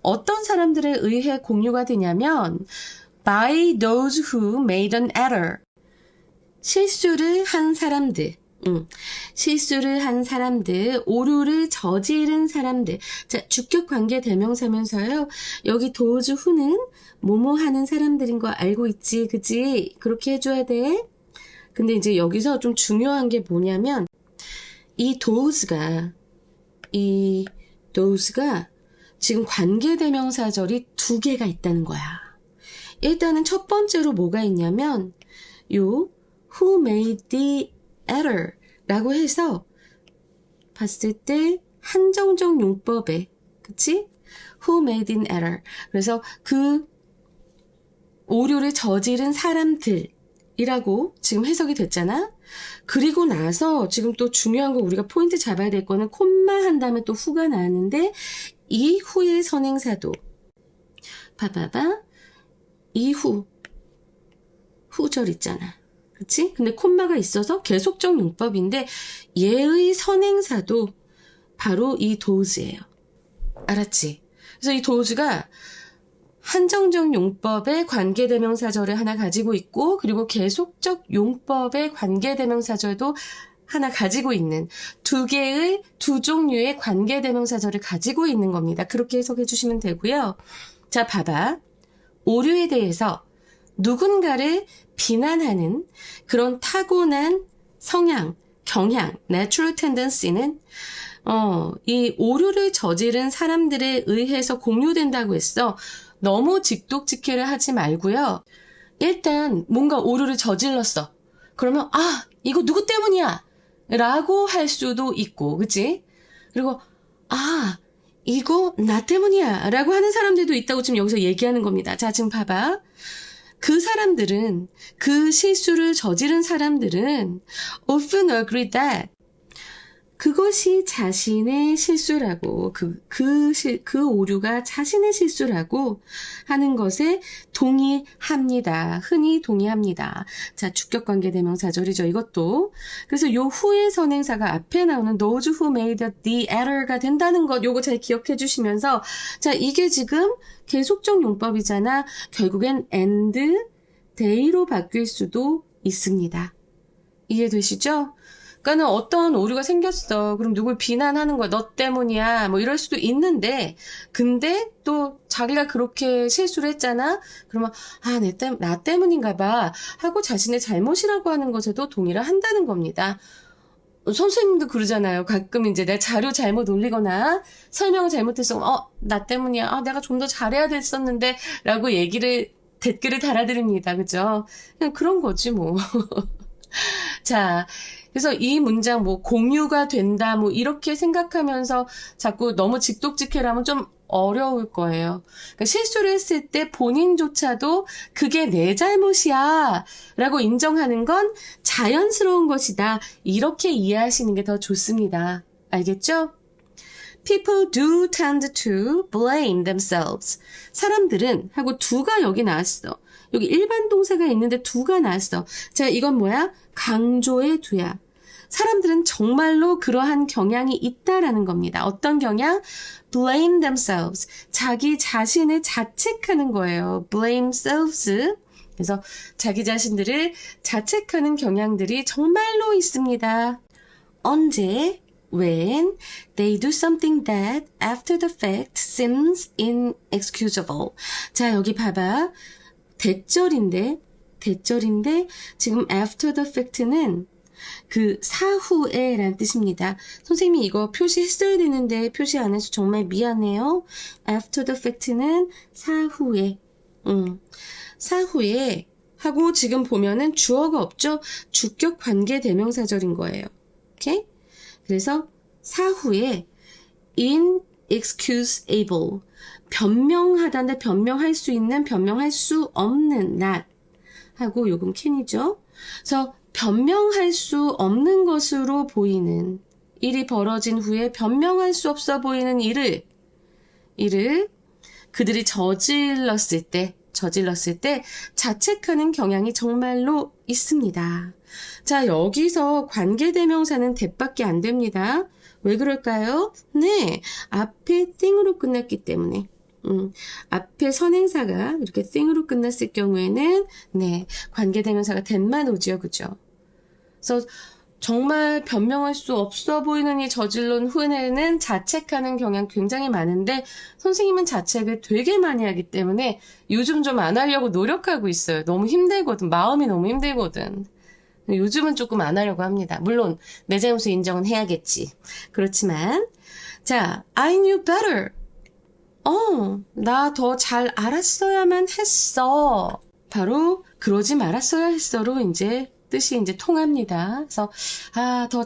어떤 사람들에 의해 공유가 되냐면 by those who made an error. 실수를 한 사람들. 실수를 한 사람들, 오류를 저지른 사람들. 자, 주격 관계 대명사면서요. 여기 those who는 뭐뭐 하는 사람들인 거 알고 있지, 그치? 그렇게 해줘야 돼. 근데 이제 여기서 좀 중요한 게 뭐냐면 이 those가 지금 관계 대명사절이 두 개가 있다는 거야. 일단은 첫 번째로 뭐가 있냐면 요 who made the error 라고 해서 봤을 때 한정적 용법에 그치? who made an error. 그래서 그 오류를 저지른 사람들이라고 지금 해석이 됐잖아. 그리고 나서 지금 또 중요한 거 우리가 포인트 잡아야 될 거는 콤마 한 다음에 또 후가 나왔는데 이 후의 선행사도 봐봐봐. 이 후절 있잖아. 그치? 근데 콤마가 있어서 계속적 용법인데 얘의 선행사도 바로 이 does예요. 알았지? 그래서 이 dos가 한정적 용법의 관계대명사절을 하나 가지고 있고 그리고 계속적 용법의 관계대명사절도 하나 가지고 있는 두 종류의 관계대명사절을 가지고 있는 겁니다. 그렇게 해석해 주시면 되고요. 자, 봐봐. 오류에 대해서 누군가를 비난하는 그런 타고난 성향, 경향, natural tendency는 이 오류를 저지른 사람들에 의해서 공유된다고 했어. 너무 직독직해를 하지 말고요. 일단 뭔가 오류를 저질렀어. 그러면 이거 누구 때문이야? 라고 할 수도 있고, 그치? 그리고 이거 나 때문이야 라고 하는 사람들도 있다고 지금 여기서 얘기하는 겁니다. 자, 지금 봐봐. 그 사람들은, 그 실수를 저지른 사람들은 often agree that 그것이 자신의 실수라고, 그 오류가 자신의 실수라고 하는 것에 동의합니다. 흔히 동의합니다. 자, 주격관계대명사절이죠, 이것도. 그래서 요 후의 선행사가 앞에 나오는 those who made the error가 된다는 것, 요거 잘 기억해 주시면서, 자, 이게 지금 계속적 용법이잖아. 결국엔 and, they로 바뀔 수도 있습니다. 이해되시죠? 그러니까는 어떤 오류가 생겼어. 그럼 누굴 비난하는 거야. 너 때문이야. 뭐 이럴 수도 있는데, 근데 또 자기가 그렇게 실수를 했잖아. 그러면 나 때문인가 봐 하고 자신의 잘못이라고 하는 것에도 동의를 한다는 겁니다. 선생님도 그러잖아요. 가끔 이제 내 자료 잘못 올리거나 설명을 잘못했어. 나 때문이야. 내가 좀 더 잘해야 됐었는데 라고 댓글을 달아드립니다. 그죠? 그냥 그런 거지 뭐. 자, 그래서 이 문장 공유가 된다 이렇게 생각하면서 자꾸 너무 직독직해라면 좀 어려울 거예요. 그러니까 실수를 했을 때 본인조차도 그게 내 잘못이야 라고 인정하는 건 자연스러운 것이다. 이렇게 이해하시는 게 더 좋습니다. 알겠죠? People do tend to blame themselves. 사람들은 하고 do가 여기 나왔어. 여기 일반 동사가 있는데 do가 나왔어. 자, 이건 뭐야? 강조의 do야. 사람들은 정말로 그러한 경향이 있다라는 겁니다. 어떤 경향? blame themselves. 자기 자신을 자책하는 거예요. blame selves. 그래서 자기 자신들을 자책하는 경향들이 정말로 있습니다. 언제? When they do something that after the fact seems inexcusable. 자, 여기 봐봐. 대절인데 지금 after the fact는 그 사후에 라는 뜻입니다. 선생님이 이거 표시했어야 되는데 표시 안 해서 정말 미안해요. after the fact는 사후에. 사후에 하고 지금 보면은 주어가 없죠? 주격 관계 대명사절인 거예요. 오케이? 그래서 사후에 inexcusable. 변명하다인데 변명할 수 있는, 변명할 수 없는 not 하고 요금 can이죠. 그래서 변명할 수 없는 것으로 보이는 일이 벌어진 후에 변명할 수 없어 보이는 일을 그들이 저질렀을 때 자책하는 경향이 정말로 있습니다. 자, 여기서 관계대명사는 that밖에 안 됩니다. 왜 그럴까요? 네, 앞에 thing으로 끝났기 때문에. 앞에 선행사가 이렇게 thing으로 끝났을 경우에는 네, 관계대명사가 that만 오지요. 그죠? 그래서 정말 변명할 수 없어 보이는 이 저질른 후에는 자책하는 경향 굉장히 많은데 선생님은 자책을 되게 많이 하기 때문에 요즘 좀 안 하려고 노력하고 있어요. 너무 힘들거든. 마음이 너무 힘들거든. 요즘은 조금 안 하려고 합니다. 물론 내 잘못을 인정은 해야겠지. 그렇지만 자, I knew better. 나 더 잘 알았어야만 했어. 바로 그러지 말았어야 했어로 이제 뜻이 이제 통합니다. 그래서 더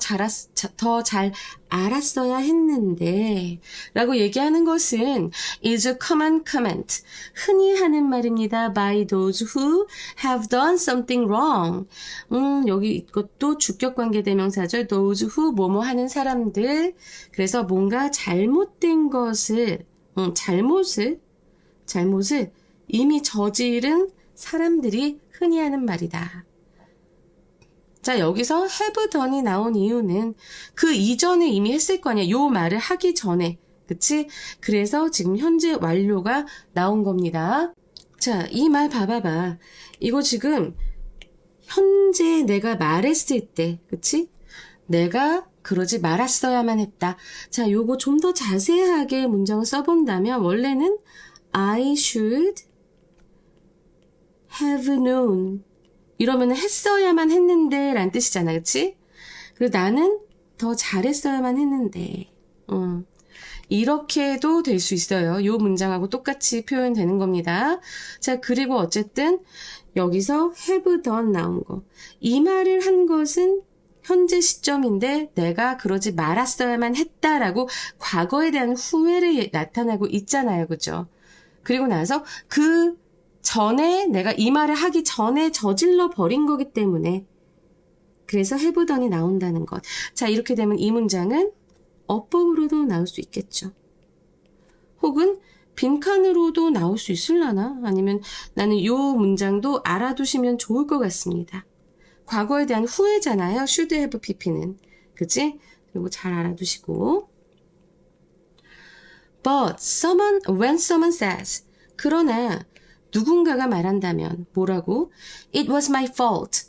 잘 알았어야 했는데 라고 얘기하는 것은 is a common comment. 흔히 하는 말입니다. by those who have done something wrong. 여기 이것도 주격관계 대명사절 those who 뭐뭐 하는 사람들. 그래서 뭔가 잘못된 것을 잘못을 이미 저지른 사람들이 흔히 하는 말이다. 자, 여기서 have done이 나온 이유는 그 이전에 이미 했을 거 아니야. 요 말을 하기 전에. 그치? 그래서 지금 현재 완료가 나온 겁니다. 자, 이 말 봐봐봐. 이거 지금 현재 내가 말했을 때, 그치? 내가 그러지 말았어야만 했다. 자, 요거 좀 더 자세하게 문장을 써본다면 원래는 I should have known. 이러면 했어야만 했는데 라는 뜻이잖아. 그치? 그리고 나는 더 잘했어야만 했는데. 이렇게도 될 수 있어요. 이 문장하고 똑같이 표현되는 겁니다. 자, 그리고 어쨌든 여기서 have done 나온 거. 이 말을 한 것은 현재 시점인데 내가 그러지 말았어야만 했다라고 과거에 대한 후회를 나타나고 있잖아요. 그죠? 그리고 나서 그 전에 내가 이 말을 하기 전에 저질러 버린 거기 때문에 그래서 have done이 나온다는 것. 자, 이렇게 되면 이 문장은 어법으로도 나올 수 있겠죠. 혹은 빈칸으로도 나올 수 있을라나? 아니면 나는 이 문장도 알아두시면 좋을 것 같습니다. 과거에 대한 후회잖아요. should have pp는. 그치? 그리고 잘 알아두시고. But when someone says, 그러나 누군가가 말한다면 뭐라고? It was my fault.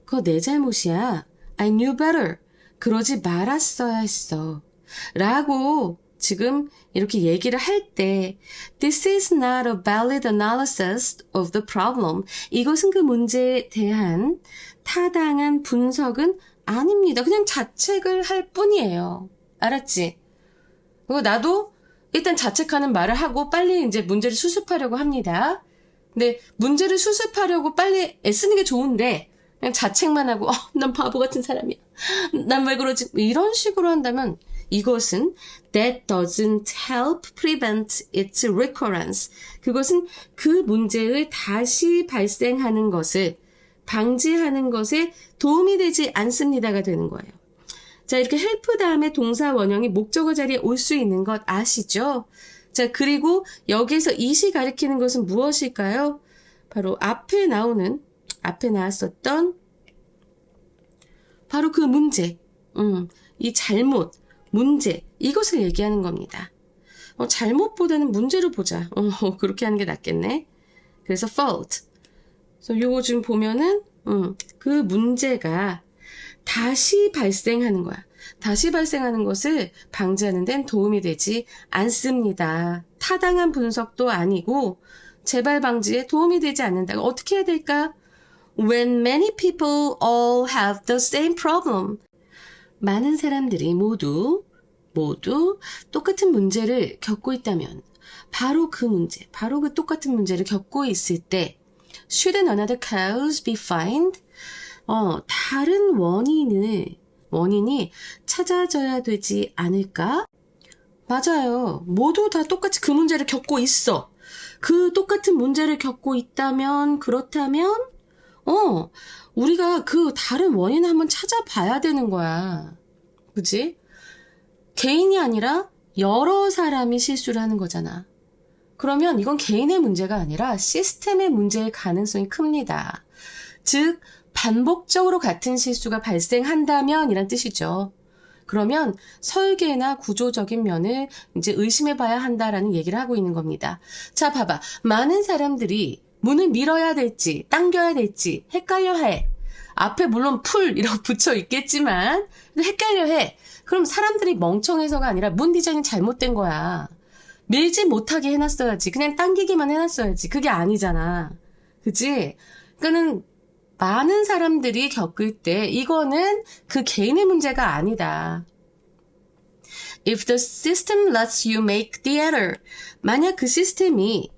그거 내 잘못이야. I knew better. 그러지 말았어야 했어. 라고 지금 이렇게 얘기를 할 때 This is not a valid analysis of the problem. 이것은 그 문제에 대한 타당한 분석은 아닙니다. 그냥 자책을 할 뿐이에요. 알았지? 그리고 나도 일단 자책하는 말을 하고 빨리 이제 문제를 수습하려고 합니다. 근데 문제를 수습하려고 빨리 애쓰는 게 좋은데 그냥 자책만 하고 난 바보 같은 사람이야. 난 왜 그러지? 이런 식으로 한다면 이것은 that doesn't help prevent its recurrence. 그것은 그 문제의 다시 발생하는 것을 방지하는 것에 도움이 되지 않습니다가 되는 거예요. 자, 이렇게 help 다음에 동사 원형이 목적어 자리에 올 수 있는 것 아시죠? 자, 그리고 여기서 it이 가리키는 것은 무엇일까요? 바로 앞에 나왔었던 바로 그 문제, 이 잘못, 문제, 이것을 얘기하는 겁니다. 잘못보다는 문제를 보자. 그렇게 하는 게 낫겠네. 그래서 fault. 그래서 요거 지금 보면은, 그 문제가 다시 발생하는 거야. 다시 발생하는 것을 방지하는 데는 도움이 되지 않습니다. 타당한 분석도 아니고, 재발 방지에 도움이 되지 않는다. 어떻게 해야 될까? When many people all have the same problem. 많은 사람들이 모두 똑같은 문제를 겪고 있다면 바로 그 문제, 바로 그 똑같은 문제를 겪고 있을 때 should another cause be found? 다른 원인이 찾아져야 되지 않을까? 맞아요. 모두 다 똑같이 그 문제를 겪고 있어. 그 똑같은 문제를 겪고 있다면 그렇다면 우리가 그 다른 원인을 한번 찾아봐야 되는 거야. 그치? 개인이 아니라 여러 사람이 실수를 하는 거잖아. 그러면 이건 개인의 문제가 아니라 시스템의 문제일 가능성이 큽니다. 즉, 반복적으로 같은 실수가 발생한다면 이란 뜻이죠. 그러면 설계나 구조적인 면을 이제 의심해 봐야 한다라는 얘기를 하고 있는 겁니다. 자, 봐봐. 많은 사람들이 문을 밀어야 될지 당겨야 될지 헷갈려해. 앞에 물론 풀이라고 붙여 있겠지만 헷갈려해. 그럼 사람들이 멍청해서가 아니라 문 디자인이 잘못된 거야. 밀지 못하게 해놨어야지. 그냥 당기기만 해놨어야지. 그게 아니잖아. 그치? 그러니까는 많은 사람들이 겪을 때 이거는 그 개인의 문제가 아니다. If the system lets you make the error. 만약 그 시스템이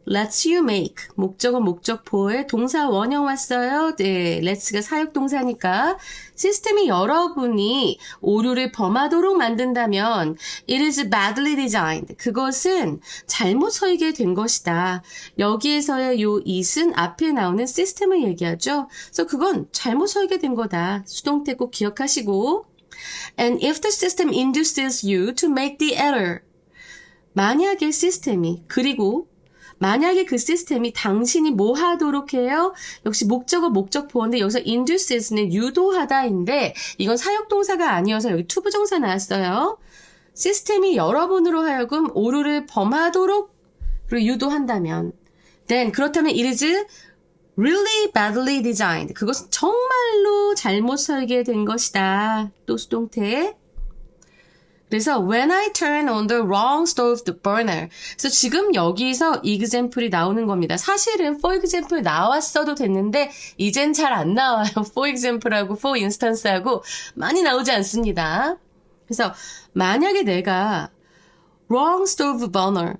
lets you make 목적어 목적보에 동사 원형 왔어요. 네, let's가 사역동사니까 시스템이 여러분이 오류를 범하도록 만든다면 it is badly designed. 그것은 잘못 설계된 것이다. 여기에서의 요 it은 앞에 나오는 시스템을 얘기하죠. 그래서 그건 잘못 설계된 거다. 수동태 꼭 기억하시고 And if the system induces you to make the error. 만약에 시스템이 만약에 그 시스템이 당신이 뭐 하도록 해요? 역시 목적어 목적보어인데 여기서 induces는 유도하다인데 이건 사역동사가 아니어서 여기 투부정사 나왔어요. 시스템이 여러분으로 하여금 오류를 범하도록 그리고 유도한다면 then 그렇다면 it is really badly designed. 그것은 정말로 잘못 설계된 것이다. 또 수동태. 그래서 when I turn on the wrong stove burner. 그래서 지금 여기서 example이 나오는 겁니다. 사실은 for example 나왔어도 됐는데 이젠 잘 안 나와요. for example하고 for instance하고 많이 나오지 않습니다. 그래서 만약에 내가 wrong stove burner,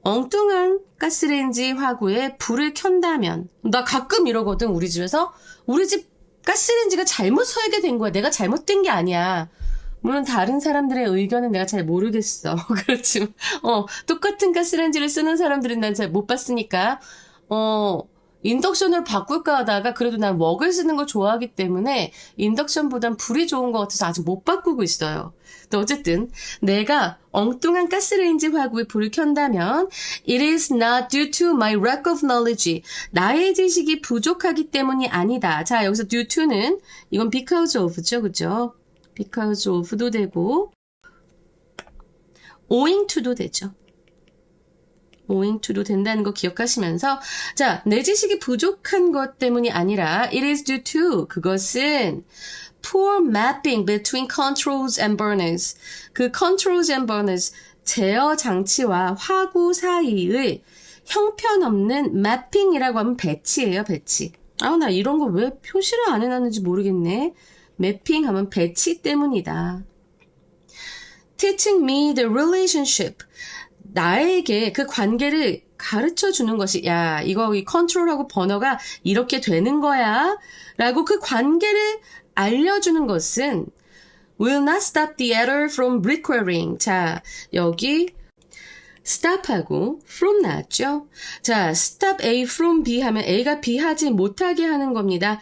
엉뚱한 가스레인지 화구에 불을 켠다면, 나 가끔 이러거든, 우리 집에서. 우리 집 가스레인지가 잘못 설계된 거야. 내가 잘못된 게 아니야. 물론 다른 사람들의 의견은 내가 잘 모르겠어. 그렇지만 똑같은 가스레인지를 쓰는 사람들은 난 잘 못 봤으니까 인덕션으로 바꿀까 하다가 그래도 난 웍을 쓰는 걸 좋아하기 때문에 인덕션보단 불이 좋은 것 같아서 아직 못 바꾸고 있어요. 또 어쨌든 내가 엉뚱한 가스레인지 화구에 불을 켠다면 It is not due to my lack of knowledge. 나의 지식이 부족하기 때문이 아니다. 자, 여기서 due to는 이건 because of죠. 그죠? because of도 되고 owing to도 되죠. owing to도 된다는 거 기억하시면서 자, 내 지식이 부족한 것 때문이 아니라 it is due to 그것은 poor mapping between controls and burners. 그 controls and burners 제어 장치와 화구 사이의 형편없는 mapping이라고 하면 배치예요, 배치. 나 이런 거 왜 표시를 안 해놨는지 모르겠네. 매핑 하면 배치 때문이다. Teaching me the relationship. 나에게 그 관계를 가르쳐 주는 것이, 야, 이거 이 컨트롤하고 버너가 이렇게 되는 거야. 라고 그 관계를 알려주는 것은 will not stop the error from recurring. 자, 여기 stop하고 from 나왔죠? 자, stop A from B 하면 A가 B 하지 못하게 하는 겁니다.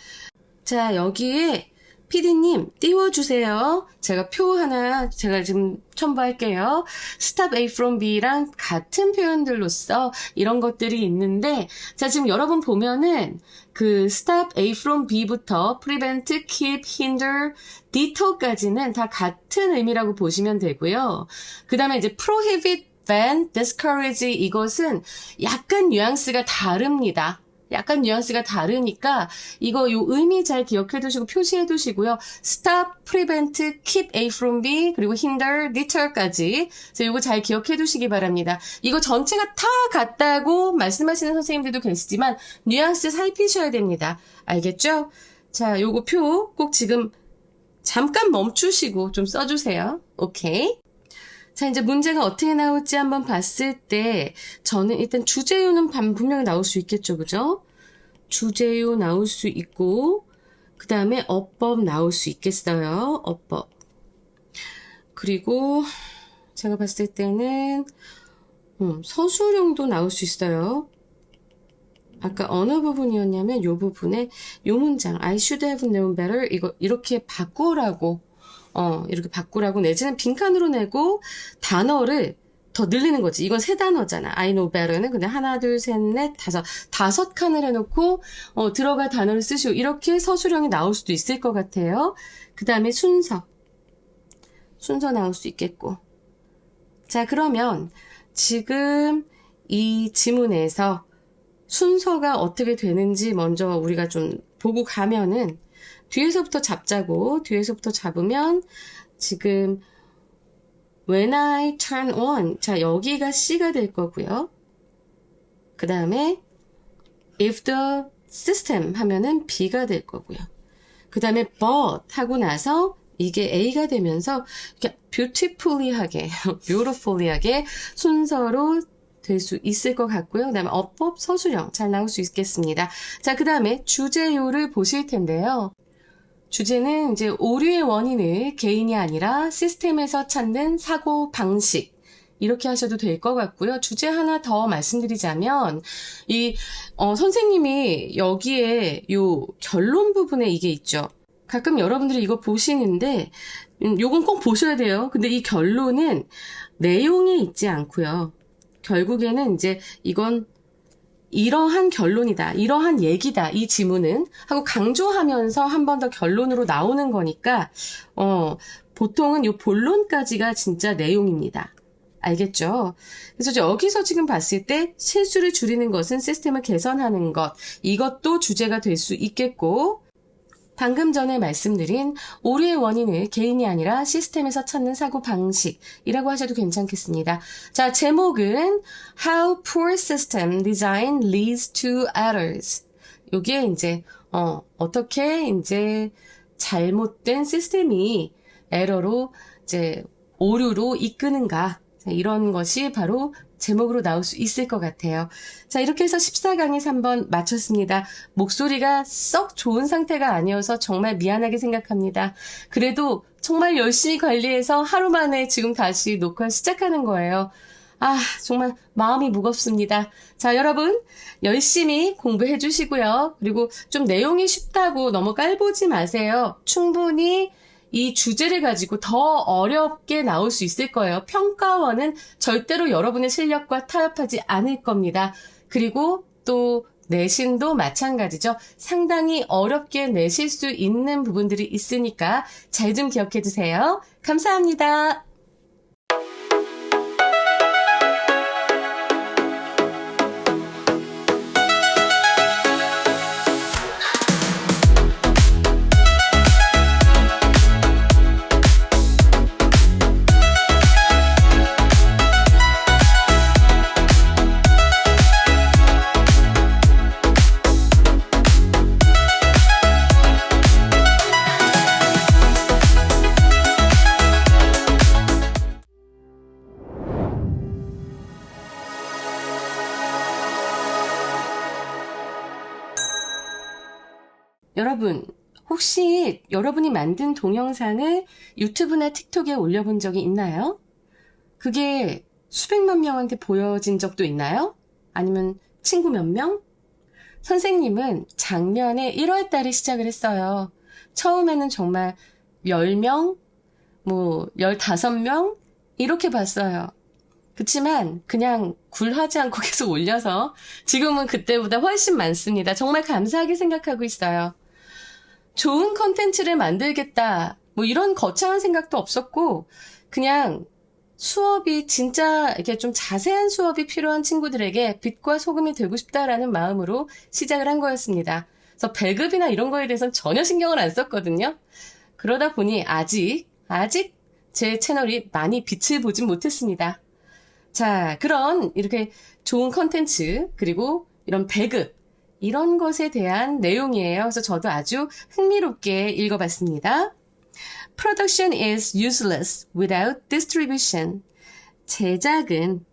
자, 여기에 PD님 띄워주세요. 제가 표 하나 제가 지금 첨부할게요. Stop A from B랑 같은 표현들로서 이런 것들이 있는데 자 지금 여러분 보면은 그 Stop A from B부터 Prevent, Keep, Hinder, Deter까지는 다 같은 의미라고 보시면 되고요. 그 다음에 이제 Prohibit, Ban, Discourage 이것은 약간 뉘앙스가 다릅니다. 약간 뉘앙스가 다르니까 이거 요 의미 잘 기억해 두시고 표시해 두시고요. Stop, Prevent, Keep A from B 그리고 Hinder, Deter까지 그래서 이거 잘 기억해 두시기 바랍니다. 이거 전체가 다 같다고 말씀하시는 선생님들도 계시지만 뉘앙스 살피셔야 됩니다. 알겠죠? 자, 요거 표 꼭 지금 잠깐 멈추시고 좀 써주세요. 오케이? 자, 이제 문제가 어떻게 나올지 한번 봤을 때 저는 일단 주제요는 분명히 나올 수 있겠죠. 그죠? 주제요 나올 수 있고 그 다음에 어법 나올 수 있겠어요. 어법. 그리고 제가 봤을 때는 서술형도 나올 수 있어요. 아까 어느 부분이었냐면 요 부분에 요 문장 I should have known better 이거 이렇게 바꾸라고 이렇게 바꾸라고 내지는 빈칸으로 내고 단어를 더 늘리는 거지. 이건 세 단어잖아. I know better는 근데 하나, 둘, 셋, 넷, 다섯 칸을 해놓고 들어갈 단어를 쓰시고 이렇게 서술형이 나올 수도 있을 것 같아요. 그 다음에 순서 나올 수 있겠고. 자, 그러면 지금 이 지문에서 순서가 어떻게 되는지 먼저 우리가 좀 보고 가면은 뒤에서부터 잡자고. 뒤에서부터 잡으면 지금 When I turn on 자 여기가 C가 될 거고요. 그 다음에 If the system 하면은 B가 될 거고요. 그 다음에 but 하고 나서 이게 A가 되면서 이렇게 beautifully하게 순서로 될 수 있을 것 같고요. 그 다음에 어법, 서술형 잘 나올 수 있겠습니다. 자, 그 다음에 주제요를 보실 텐데요. 주제는 이제 오류의 원인을 개인이 아니라 시스템에서 찾는 사고 방식 이렇게 하셔도 될 것 같고요. 주제 하나 더 말씀드리자면 선생님이 여기에 요 결론 부분에 이게 있죠. 가끔 여러분들이 이거 보시는데 요건 꼭 보셔야 돼요. 근데 이 결론은 내용에 있지 않고요. 결국에는 이제 이건 이러한 결론이다. 이러한 얘기다. 이 지문은 하고 강조하면서 한 번 더 결론으로 나오는 거니까 보통은 이 본론까지가 진짜 내용입니다. 알겠죠? 그래서 여기서 지금 봤을 때 실수를 줄이는 것은 시스템을 개선하는 것. 이것도 주제가 될 수 있겠고 방금 전에 말씀드린 오류의 원인을 개인이 아니라 시스템에서 찾는 사고 방식이라고 하셔도 괜찮겠습니다. 자, 제목은 How Poor System Design Leads to Errors. 여기에 이제 어떻게 이제 잘못된 시스템이 에러로 이제 오류로 이끄는가, 이런 것이 바로 제목으로 나올 수 있을 것 같아요. 자, 이렇게 해서 14강에 3번 마쳤습니다. 목소리가 썩 좋은 상태가 아니어서 정말 미안하게 생각합니다. 그래도 정말 열심히 관리해서 하루 만에 지금 다시 녹화 시작하는 거예요. 정말 마음이 무겁습니다. 자, 여러분 열심히 공부해 주시고요. 그리고 좀 내용이 쉽다고 너무 깔보지 마세요. 충분히 이 주제를 가지고 더 어렵게 나올 수 있을 거예요. 평가원은 절대로 여러분의 실력과 타협하지 않을 겁니다. 그리고 또 내신도 마찬가지죠. 상당히 어렵게 내실 수 있는 부분들이 있으니까 잘 좀 기억해 두세요. 감사합니다. 여러분, 혹시 여러분이 만든 동영상을 유튜브나 틱톡에 올려본 적이 있나요? 그게 수백만 명한테 보여진 적도 있나요? 아니면 친구 몇 명? 선생님은 작년에 1월 달에 시작을 했어요. 처음에는 정말 10명, 15명 이렇게 봤어요. 그치만 그냥 굴하지 않고 계속 올려서 지금은 그때보다 훨씬 많습니다. 정말 감사하게 생각하고 있어요. 좋은 컨텐츠를 만들겠다, 이런 거창한 생각도 없었고, 그냥 수업이 진짜 이렇게 좀 자세한 수업이 필요한 친구들에게 빛과 소금이 되고 싶다라는 마음으로 시작을 한 거였습니다. 그래서 배급이나 이런 거에 대해서는 전혀 신경을 안 썼거든요. 그러다 보니 아직 제 채널이 많이 빛을 보진 못했습니다. 자, 그런 이렇게 좋은 컨텐츠, 그리고 이런 배급, 이런 것에 대한 내용이에요. 그래서 저도 아주 흥미롭게 읽어봤습니다. Production is useless without distribution. 제작은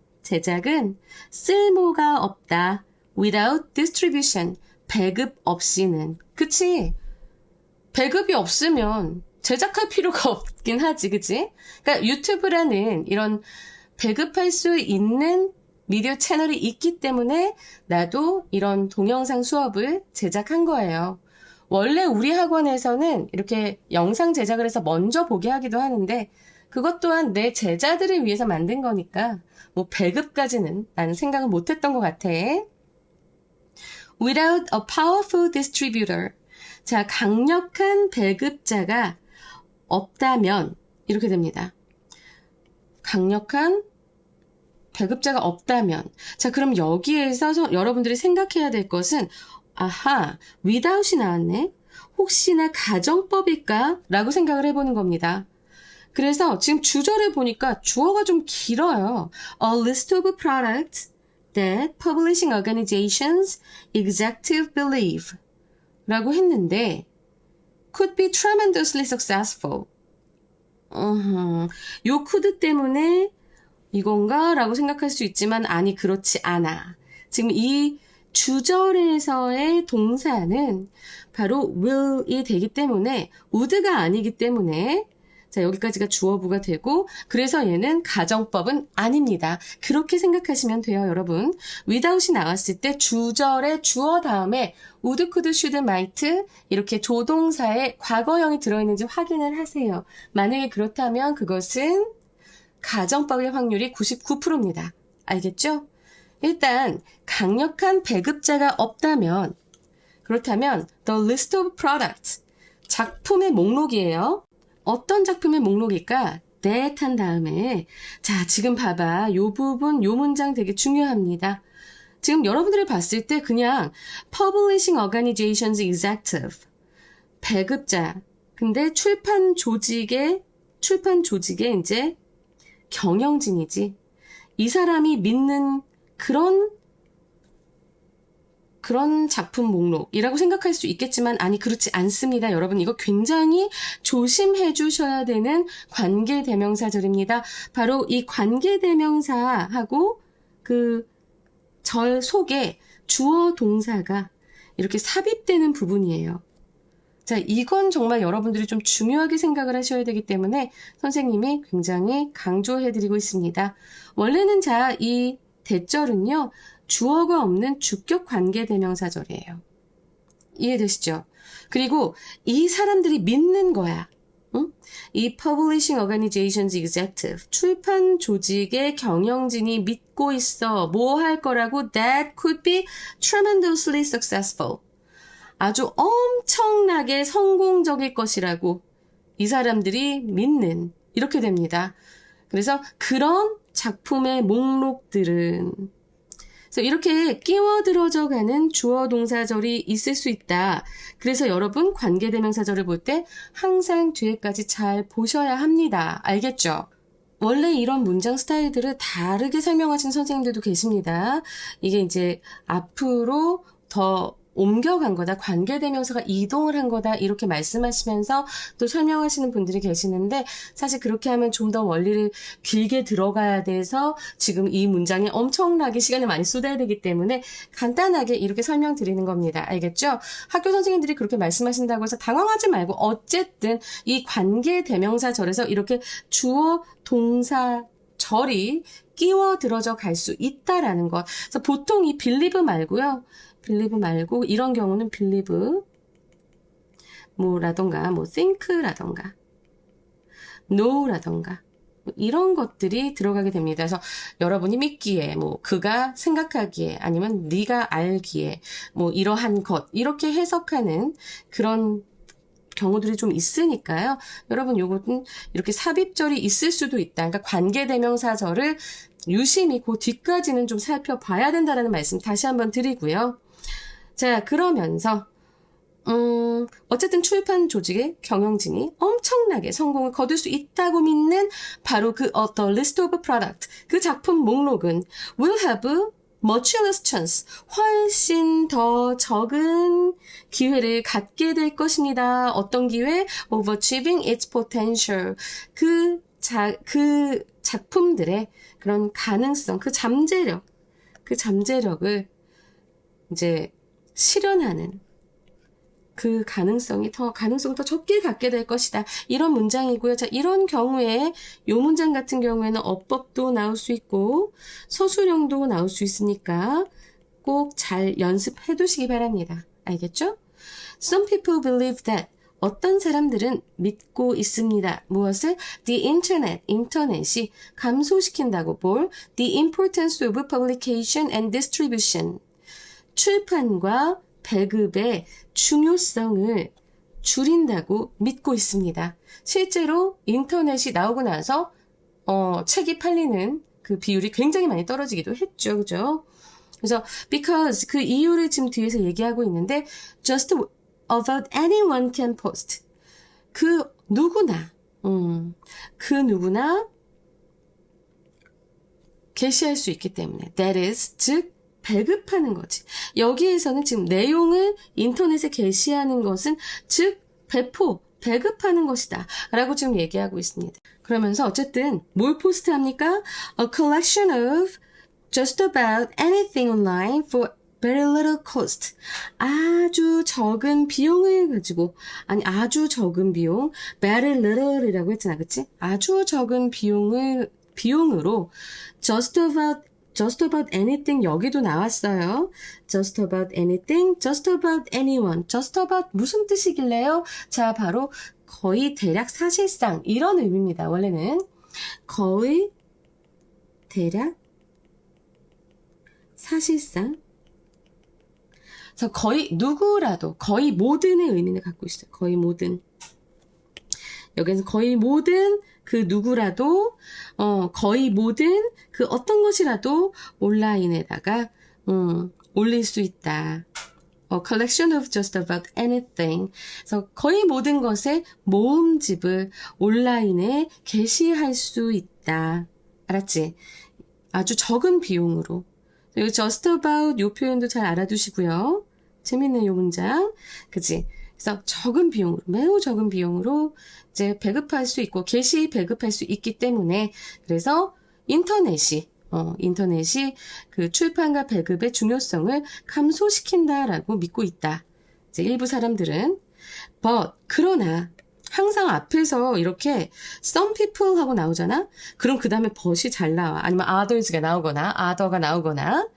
쓸모가 없다. Without distribution. 배급 없이는. 그치? 배급이 없으면 제작할 필요가 없긴 하지, 그치? 그러니까 유튜브라는 이런 배급할 수 있는 미디어 채널이 있기 때문에 나도 이런 동영상 수업을 제작한 거예요. 원래 우리 학원에서는 이렇게 영상 제작을 해서 먼저 보게 하기도 하는데 그것 또한 내 제자들을 위해서 만든 거니까 배급까지는 나는 생각을 못했던 것 같아. Without a powerful distributor. 자, 강력한 배급자가 없다면 이렇게 됩니다. 강력한 배급자가 없다면. 자, 그럼 여기에서 여러분들이 생각해야 될 것은 without이 나왔네. 혹시나 가정법일까? 라고 생각을 해보는 겁니다. 그래서 지금 주절에 보니까 주어가 좀 길어요. A list of products that publishing organizations executive believe 라고 했는데 could be tremendously successful. 요 could 때문에 이건가? 라고 생각할 수 있지만 아니, 그렇지 않아. 지금 이 주절에서의 동사는 바로 will이 되기 때문에 would가 아니기 때문에 자, 여기까지가 주어부가 되고 그래서 얘는 가정법은 아닙니다. 그렇게 생각하시면 돼요, 여러분. without이 나왔을 때 주절의 주어 다음에 would, could, should, might 이렇게 조동사의 과거형이 들어있는지 확인을 하세요. 만약에 그렇다면 그것은 가정법의 확률이 99%입니다. 알겠죠? 일단 강력한 배급자가 없다면 그렇다면 the list of products 작품의 목록이에요. 어떤 작품의 목록일까? that 한 다음에 자, 지금 봐봐. 요 부분, 요 문장 되게 중요합니다. 지금 여러분들이 봤을 때 그냥 Publishing Organizations Executive 배급자. 근데 출판 조직의 이제 경영진이지. 이 사람이 믿는 그런 작품 목록이라고 생각할 수 있겠지만 아니 그렇지 않습니다. 여러분 이거 굉장히 조심해 주셔야 되는 관계대명사절입니다. 바로 이 관계대명사하고 그 절 속에 주어 동사가 이렇게 삽입되는 부분이에요. 자, 이건 정말 여러분들이 좀 중요하게 생각을 하셔야 되기 때문에 선생님이 굉장히 강조해드리고 있습니다. 원래는 자, 이 대절은요, 주어가 없는 주격 관계대명사절이에요. 이해되시죠? 그리고 이 사람들이 믿는 거야. 응? 이 Publishing Organizations Executive, 출판 조직의 경영진이 믿고 있어. 뭐 할 거라고? That could be tremendously successful. 아주 엄청나게 성공적일 것이라고 이 사람들이 믿는 이렇게 됩니다. 그래서 그런 작품의 목록들은 그래서 이렇게 끼워 들어져 가는 주어 동사절이 있을 수 있다. 그래서 여러분 관계대명사절을 볼 때 항상 뒤에까지 잘 보셔야 합니다. 알겠죠? 원래 이런 문장 스타일들을 다르게 설명하신 선생님들도 계십니다. 이게 이제 앞으로 더 옮겨간 거다, 관계대명사가 이동을 한 거다 이렇게 말씀하시면서 또 설명하시는 분들이 계시는데 사실 그렇게 하면 좀 더 원리를 길게 들어가야 돼서 지금 이 문장에 엄청나게 시간을 많이 쏟아야 되기 때문에 간단하게 이렇게 설명드리는 겁니다. 알겠죠? 학교 선생님들이 그렇게 말씀하신다고 해서 당황하지 말고 어쨌든 이 관계대명사절에서 이렇게 주어 동사 절이 끼워 들어져 갈 수 있다라는 것. 그래서 보통 이 believe 말고요. believe 말고 이런 경우는 believe 뭐라던가 뭐 think라던가 know라던가 이런 것들이 들어가게 됩니다. 그래서 여러분이 믿기에 뭐 그가 생각하기에 아니면 네가 알기에 뭐 이러한 것 이렇게 해석하는 그런 경우들이 좀 있으니까요. 여러분 요것은 이렇게 삽입절이 있을 수도 있다. 그러니까 관계대명사절을 유심히 그 뒤까지는 좀 살펴봐야 된다는 말씀 다시 한번 드리고요. 자, 그러면서 어쨌든 출판 조직의 경영진이 엄청나게 성공을 거둘 수 있다고 믿는 바로 그 the list of product, 그 작품 목록은 will have much less chance, 훨씬 더 적은 기회를 갖게 될 것입니다. 어떤 기회? of achieving its potential. 그 작품들의 그런 가능성, 그 잠재력을 이제 실현하는 그 가능성을 더 적게 갖게 될 것이다. 이런 문장이고요. 자, 이런 경우에 이 문장 같은 경우에는 어법도 나올 수 있고 서술형도 나올 수 있으니까 꼭 잘 연습해 두시기 바랍니다. 알겠죠? Some people believe that 어떤 사람들은 믿고 있습니다. 무엇을? The internet, 인터넷이 감소시킨다고 볼 The importance of publication and distribution. 출판과 배급의 중요성을 줄인다고 믿고 있습니다. 실제로 인터넷이 나오고 나서 책이 팔리는 그 비율이 굉장히 많이 떨어지기도 했죠. 그죠? 그래서 because 그 이유를 지금 뒤에서 얘기하고 있는데 just about anyone can post. 그 누구나 게시할 수 있기 때문에 that is 즉 배급하는 거지. 여기에서는 지금 내용을 인터넷에 게시하는 것은 즉 배급하는 것이다 라고 지금 얘기하고 있습니다. 그러면서 어쨌든 뭘 포스트합니까? A collection of just about anything online for very little cost. 아주 적은 비용을 가지고 아주 적은 비용 very little이라고 했잖아. 그치? 아주 적은 비용으로 just about anything 여기도 나왔어요. just about anything, just about anyone. just about 무슨 뜻이길래요? 자, 바로 거의 대략 사실상 이런 의미입니다. 원래는 거의 대략 사실상 그래서 거의 누구라도 거의 모든의 의미를 갖고 있어요. 거의 모든. 여기서 거의 모든 그 누구라도 거의 모든 그 어떤 것이라도 온라인에다가 올릴 수 있다. A collection of just about anything. 그래서 거의 모든 것의 모음집을 온라인에 게시할 수 있다. 알았지? 아주 적은 비용으로. 여기 just about 요 표현도 잘 알아두시고요. 재밌는 요 문장. 그치? 그래서 적은 비용으로, 매우 적은 비용으로 이제 배급할 수 있고, 배급할 수 있기 때문에, 그래서 인터넷이 그 출판과 배급의 중요성을 감소시킨다라고 믿고 있다. 이제 일부 사람들은. But, 그러나, 항상 앞에서 이렇게 some people 하고 나오잖아? 그럼 그 다음에 but이 잘 나와. 아니면 others가 나오거나, other가 나오거나.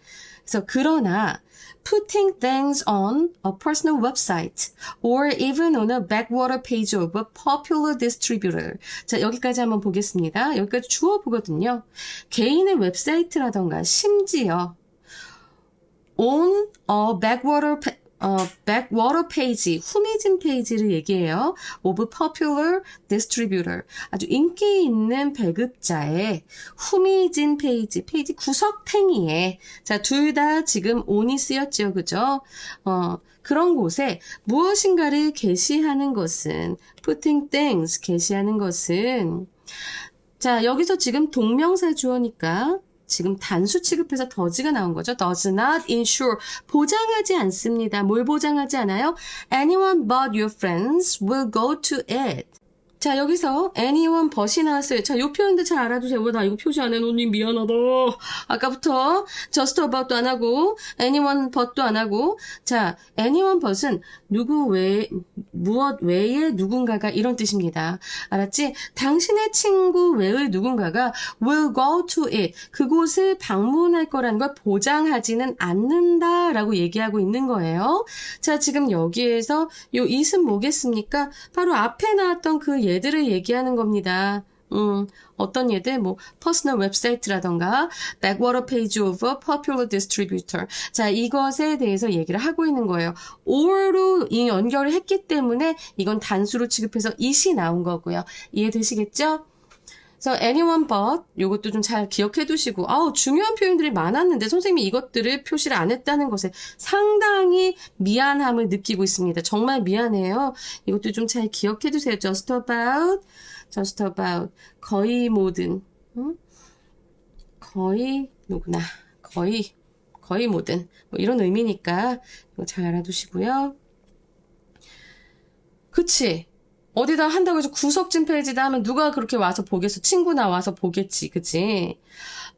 그래서 그러나, putting things on a personal website or even on a backwater page of a popular distributor. 자, 여기까지 한번 보겠습니다. 여기까지 주어 보거든요. 개인의 웹사이트라던가 심지어 on a backwater page, 후미진 페이지를 얘기해요. of popular distributor. 아주 인기 있는 배급자의 후미진 페이지 구석탱이에. 자, 둘 다 지금 on이 쓰였죠. 그죠? 그런 곳에 무엇인가를 게시하는 것은, putting things, 게시하는 것은. 자, 여기서 지금 동명사 주어니까 지금 단수 취급해서 does가 나온 거죠. does not ensure. 보장하지 않습니다. 뭘 보장하지 않아요? Anyone but your friends will go to it. 자, 여기서 anyone but이 나왔어요. 자, 요 표현도 잘 알아두세요. 나 이거 표시 안 해놓니 미안하다. 아까부터 just about도 안 하고 anyone but도 안 하고. 자, anyone but은 무엇 외에 누군가가 이런 뜻입니다. 알았지? 당신의 친구 외의 누군가가 will go to it. 그곳을 방문할 거라는 걸 보장하지는 않는다라고 얘기하고 있는 거예요. 자, 지금 여기에서 요 it은 뭐겠습니까? 바로 앞에 나왔던 그 얘들을 얘기하는 겁니다. 어떤 얘들? 퍼스널 웹사이트라던가 backwater page of a popular distributor. 자, 이것에 대해서 얘기를 하고 있는 거예요. or로 이 연결을 했기 때문에 이건 단수로 취급해서 it이 나온 거고요. 이해되시겠죠? 그래서 anyone but 요것도 좀 잘 기억해 두시고, 중요한 표현들이 많았는데 선생님이 이것들을 표시를 안 했다는 것에 상당히 미안함을 느끼고 있습니다. 정말 미안해요. 이것도 좀 잘 기억해 두세요. just about, 거의 모든, 거의 누구나, 거의 모든, 이런 의미니까 이거 잘 알아두시고요. 그치? 어디다 한다고 해서 구석진 페이지다 하면 누가 그렇게 와서 보겠어? 친구나 와서 보겠지. 그치?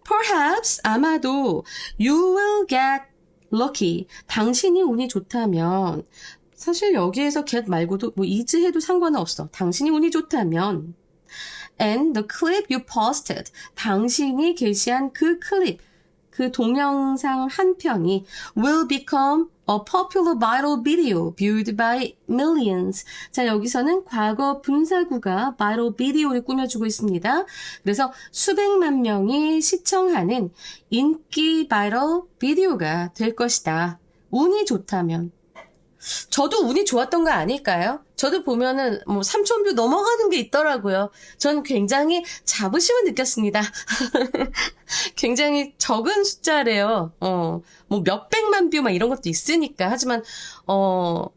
Perhaps, 아마도 you will get lucky. 당신이 운이 좋다면, 사실 여기에서 get 말고도 is 해도 상관은 없어. 당신이 운이 좋다면, and the clip you posted. 당신이 게시한 그 클립, 그 동영상 한 편이 will become a popular viral video viewed by millions. 자, 여기서는 과거 분사구가 viral video를 꾸며주고 있습니다. 그래서 수백만 명이 시청하는 인기 바이럴 비디오가 될 것이다. 운이 좋다면. 저도 운이 좋았던 거 아닐까요? 저도 보면은 3,000뷰 넘어가는 게 있더라고요. 전 굉장히 자부심을 느꼈습니다. 굉장히 적은 숫자래요. 몇백만 뷰 이런 것도 있으니까. 하지만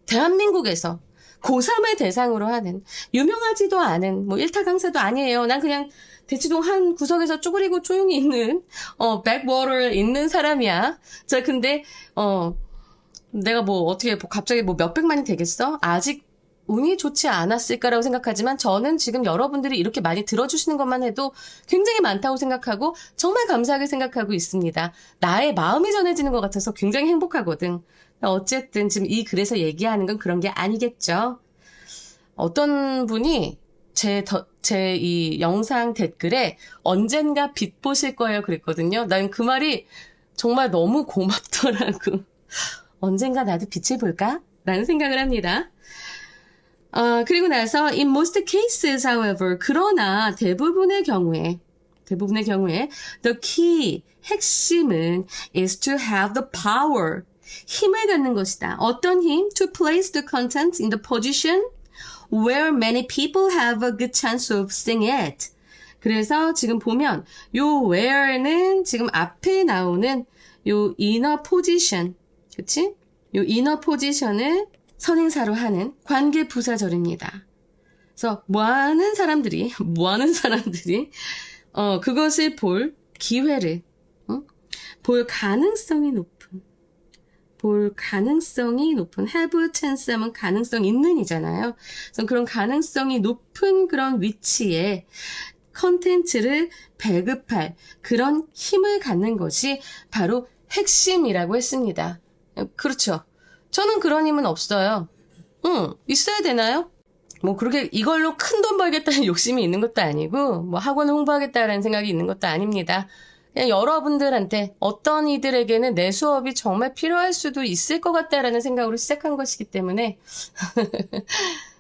대한민국에서 고3을 대상으로 하는 유명하지도 않은 일타 강사도 아니에요. 난 그냥 대치동 한 구석에서 쪼그리고 조용히 있는 백워터 있는 사람이야. 자, 근데 내가 어떻게 갑자기 몇백만이 되겠어? 아직 운이 좋지 않았을까라고 생각하지만 저는 지금 여러분들이 이렇게 많이 들어주시는 것만 해도 굉장히 많다고 생각하고 정말 감사하게 생각하고 있습니다. 나의 마음이 전해지는 것 같아서 굉장히 행복하거든. 어쨌든 지금 이 글에서 얘기하는 건 그런 게 아니겠죠. 어떤 분이 제 이 영상 댓글에 언젠가 빛 보실 거예요 그랬거든요. 난 그 말이 정말 너무 고맙더라고. 언젠가 나도 빛을 볼까? 라는 생각을 합니다. 그리고 나서 in most cases, however, 그러나 대부분의 경우에 the key, 핵심은 is to have the power, 힘을 갖는 것이다. 어떤 힘? To place the content in the position where many people have a good chance of seeing it. 그래서 지금 보면 요 where는 지금 앞에 나오는 요 inner position, 그치? 요 inner 포지션을 선행사로 하는 관계 부사절입니다. 그래서 뭐하는 사람들이 그것을 볼 기회를, 볼 가능성이 높은 have chance 하면 가능성 있는 이잖아요. 그래서 그런 가능성이 높은 그런 위치에 컨텐츠를 배급할 그런 힘을 갖는 것이 바로 핵심이라고 했습니다. 그렇죠. 저는 그런 힘은 없어요. 있어야 되나요? 뭐 그렇게 이걸로 큰 돈 벌겠다는 욕심이 있는 것도 아니고 뭐 학원을 홍보하겠다라는 생각이 있는 것도 아닙니다. 그냥 여러분들한테 어떤 이들에게는 내 수업이 정말 필요할 수도 있을 것 같다라는 생각으로 시작한 것이기 때문에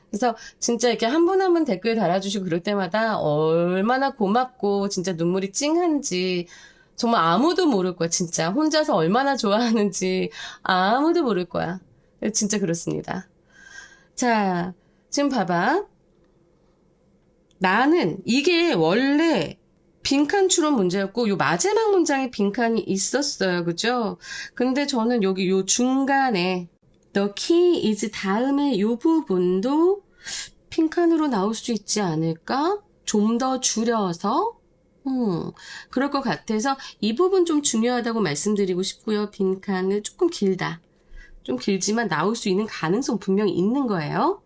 그래서 진짜 이렇게 한 분 한 분 댓글 달아주시고 그럴 때마다 얼마나 고맙고 진짜 눈물이 찡한지 정말 아무도 모를 거야. 진짜 혼자서 얼마나 좋아하는지 아무도 모를 거야. 진짜 그렇습니다. 자, 지금 봐봐. 나는 이게 원래 빈칸 추론 문제였고 요 마지막 문장에 빈칸이 있었어요. 그죠? 근데 저는 여기 요 중간에 the key is 다음에 요 부분도 빈칸으로 나올 수 있지 않을까? 좀 더 줄여서 그럴 것 같아서 이 부분 좀 중요하다고 말씀드리고 싶고요. 빈칸을 조금 길다. 좀 길지만 나올 수 있는 가능성 분명히 있는 거예요.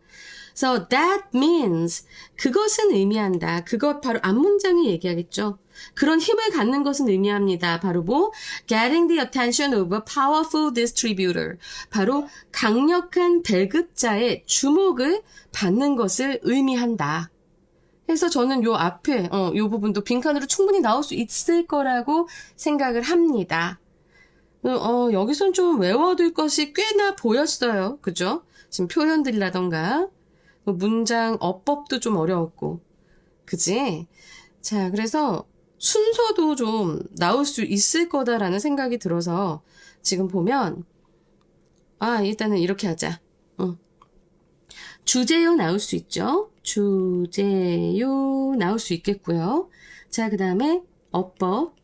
So that means 그것은 의미한다. 그것 바로 앞문장이 얘기하겠죠. 그런 힘을 갖는 것은 의미합니다. 바로 뭐? Getting the attention of a powerful distributor. 바로 강력한 배급자의 주목을 받는 것을 의미한다. 그래서 저는 요 앞에 요 부분도 빈칸으로 충분히 나올 수 있을 거라고 생각을 합니다. 여기선 좀 외워둘 것이 꽤나 보였어요. 그죠? 지금 표현들이라던가 문장 어법도 좀 어려웠고 그지? 자, 그래서 순서도 좀 나올 수 있을 거다라는 생각이 들어서 지금 보면 일단은 이렇게 하자. 주제요 나올 수 있죠. 주제요 나올 수 있겠고요. 자, 그 다음에 어법,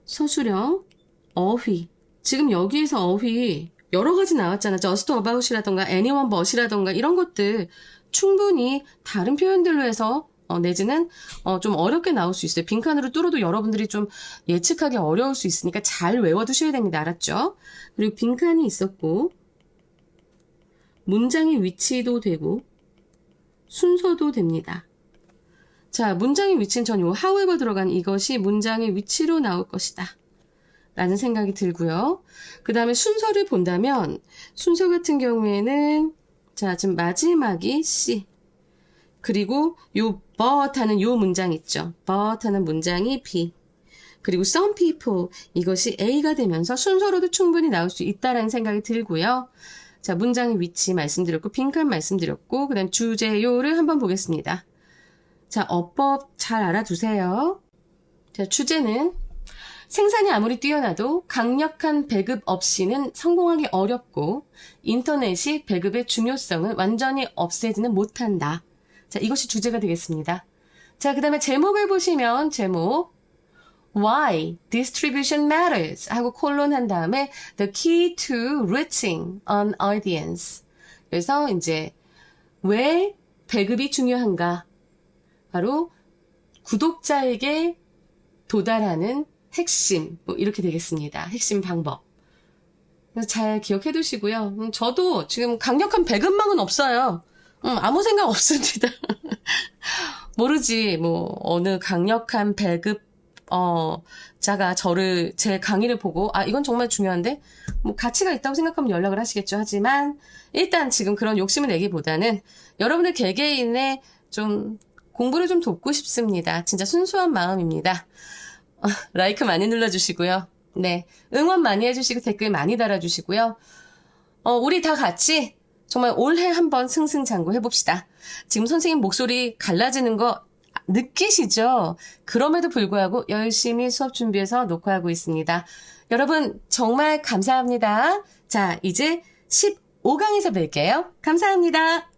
서술형, 어휘. 지금 여기에서 어휘 여러 가지 나왔잖아. just about이라던가 anyone but이라던가 이런 것들 충분히 다른 표현들로 해서 내지는 좀 어렵게 나올 수 있어요. 빈칸으로 뚫어도 여러분들이 좀 예측하기 어려울 수 있으니까 잘 외워두셔야 됩니다. 알았죠? 그리고 빈칸이 있었고 문장의 위치도 되고 순서도 됩니다. 자, 문장의 위치는 전 요 however 들어간 이것이 문장의 위치로 나올 것이다. 라는 생각이 들고요. 그 다음에 순서를 본다면 순서 같은 경우에는 자, 지금 마지막이 C. 그리고 요 but 하는 요 문장 있죠. but 하는 문장이 B. 그리고 some people 이것이 A가 되면서 순서로도 충분히 나올 수 있다라는 생각이 들고요. 자, 문장의 위치 말씀드렸고 빈칸 말씀드렸고 그 다음 주제요를 한번 보겠습니다. 자, 어법 잘 알아두세요. 자, 주제는 생산이 아무리 뛰어나도 강력한 배급 없이는 성공하기 어렵고 인터넷이 배급의 중요성을 완전히 없애지는 못한다. 자, 이것이 주제가 되겠습니다. 자, 그 다음에 제목을 보시면 제목 Why distribution matters 하고 콜론 한 다음에 The key to reaching an audience. 그래서 이제 왜 배급이 중요한가? 바로 구독자에게 도달하는 핵심, 뭐 이렇게 되겠습니다. 핵심 방법. 그래서 잘 기억해 두시고요. 저도 지금 강력한 배급망은 없어요. 아무 생각 없습니다. 모르지, 뭐, 어느 강력한 배급, 자가 제 강의를 보고, 이건 정말 중요한데, 뭐, 가치가 있다고 생각하면 연락을 하시겠죠. 하지만, 일단 지금 그런 욕심을 내기보다는, 여러분들 개개인의 좀, 공부를 좀 돕고 싶습니다. 진짜 순수한 마음입니다. 라이크 많이 눌러주시고요. 네. 응원 많이 해주시고 댓글 많이 달아주시고요. 우리 다 같이 정말 올해 한번 승승장구 해봅시다. 지금 선생님 목소리 갈라지는 거 느끼시죠? 그럼에도 불구하고 열심히 수업 준비해서 녹화하고 있습니다. 여러분 정말 감사합니다. 자, 이제 15강에서 뵐게요. 감사합니다.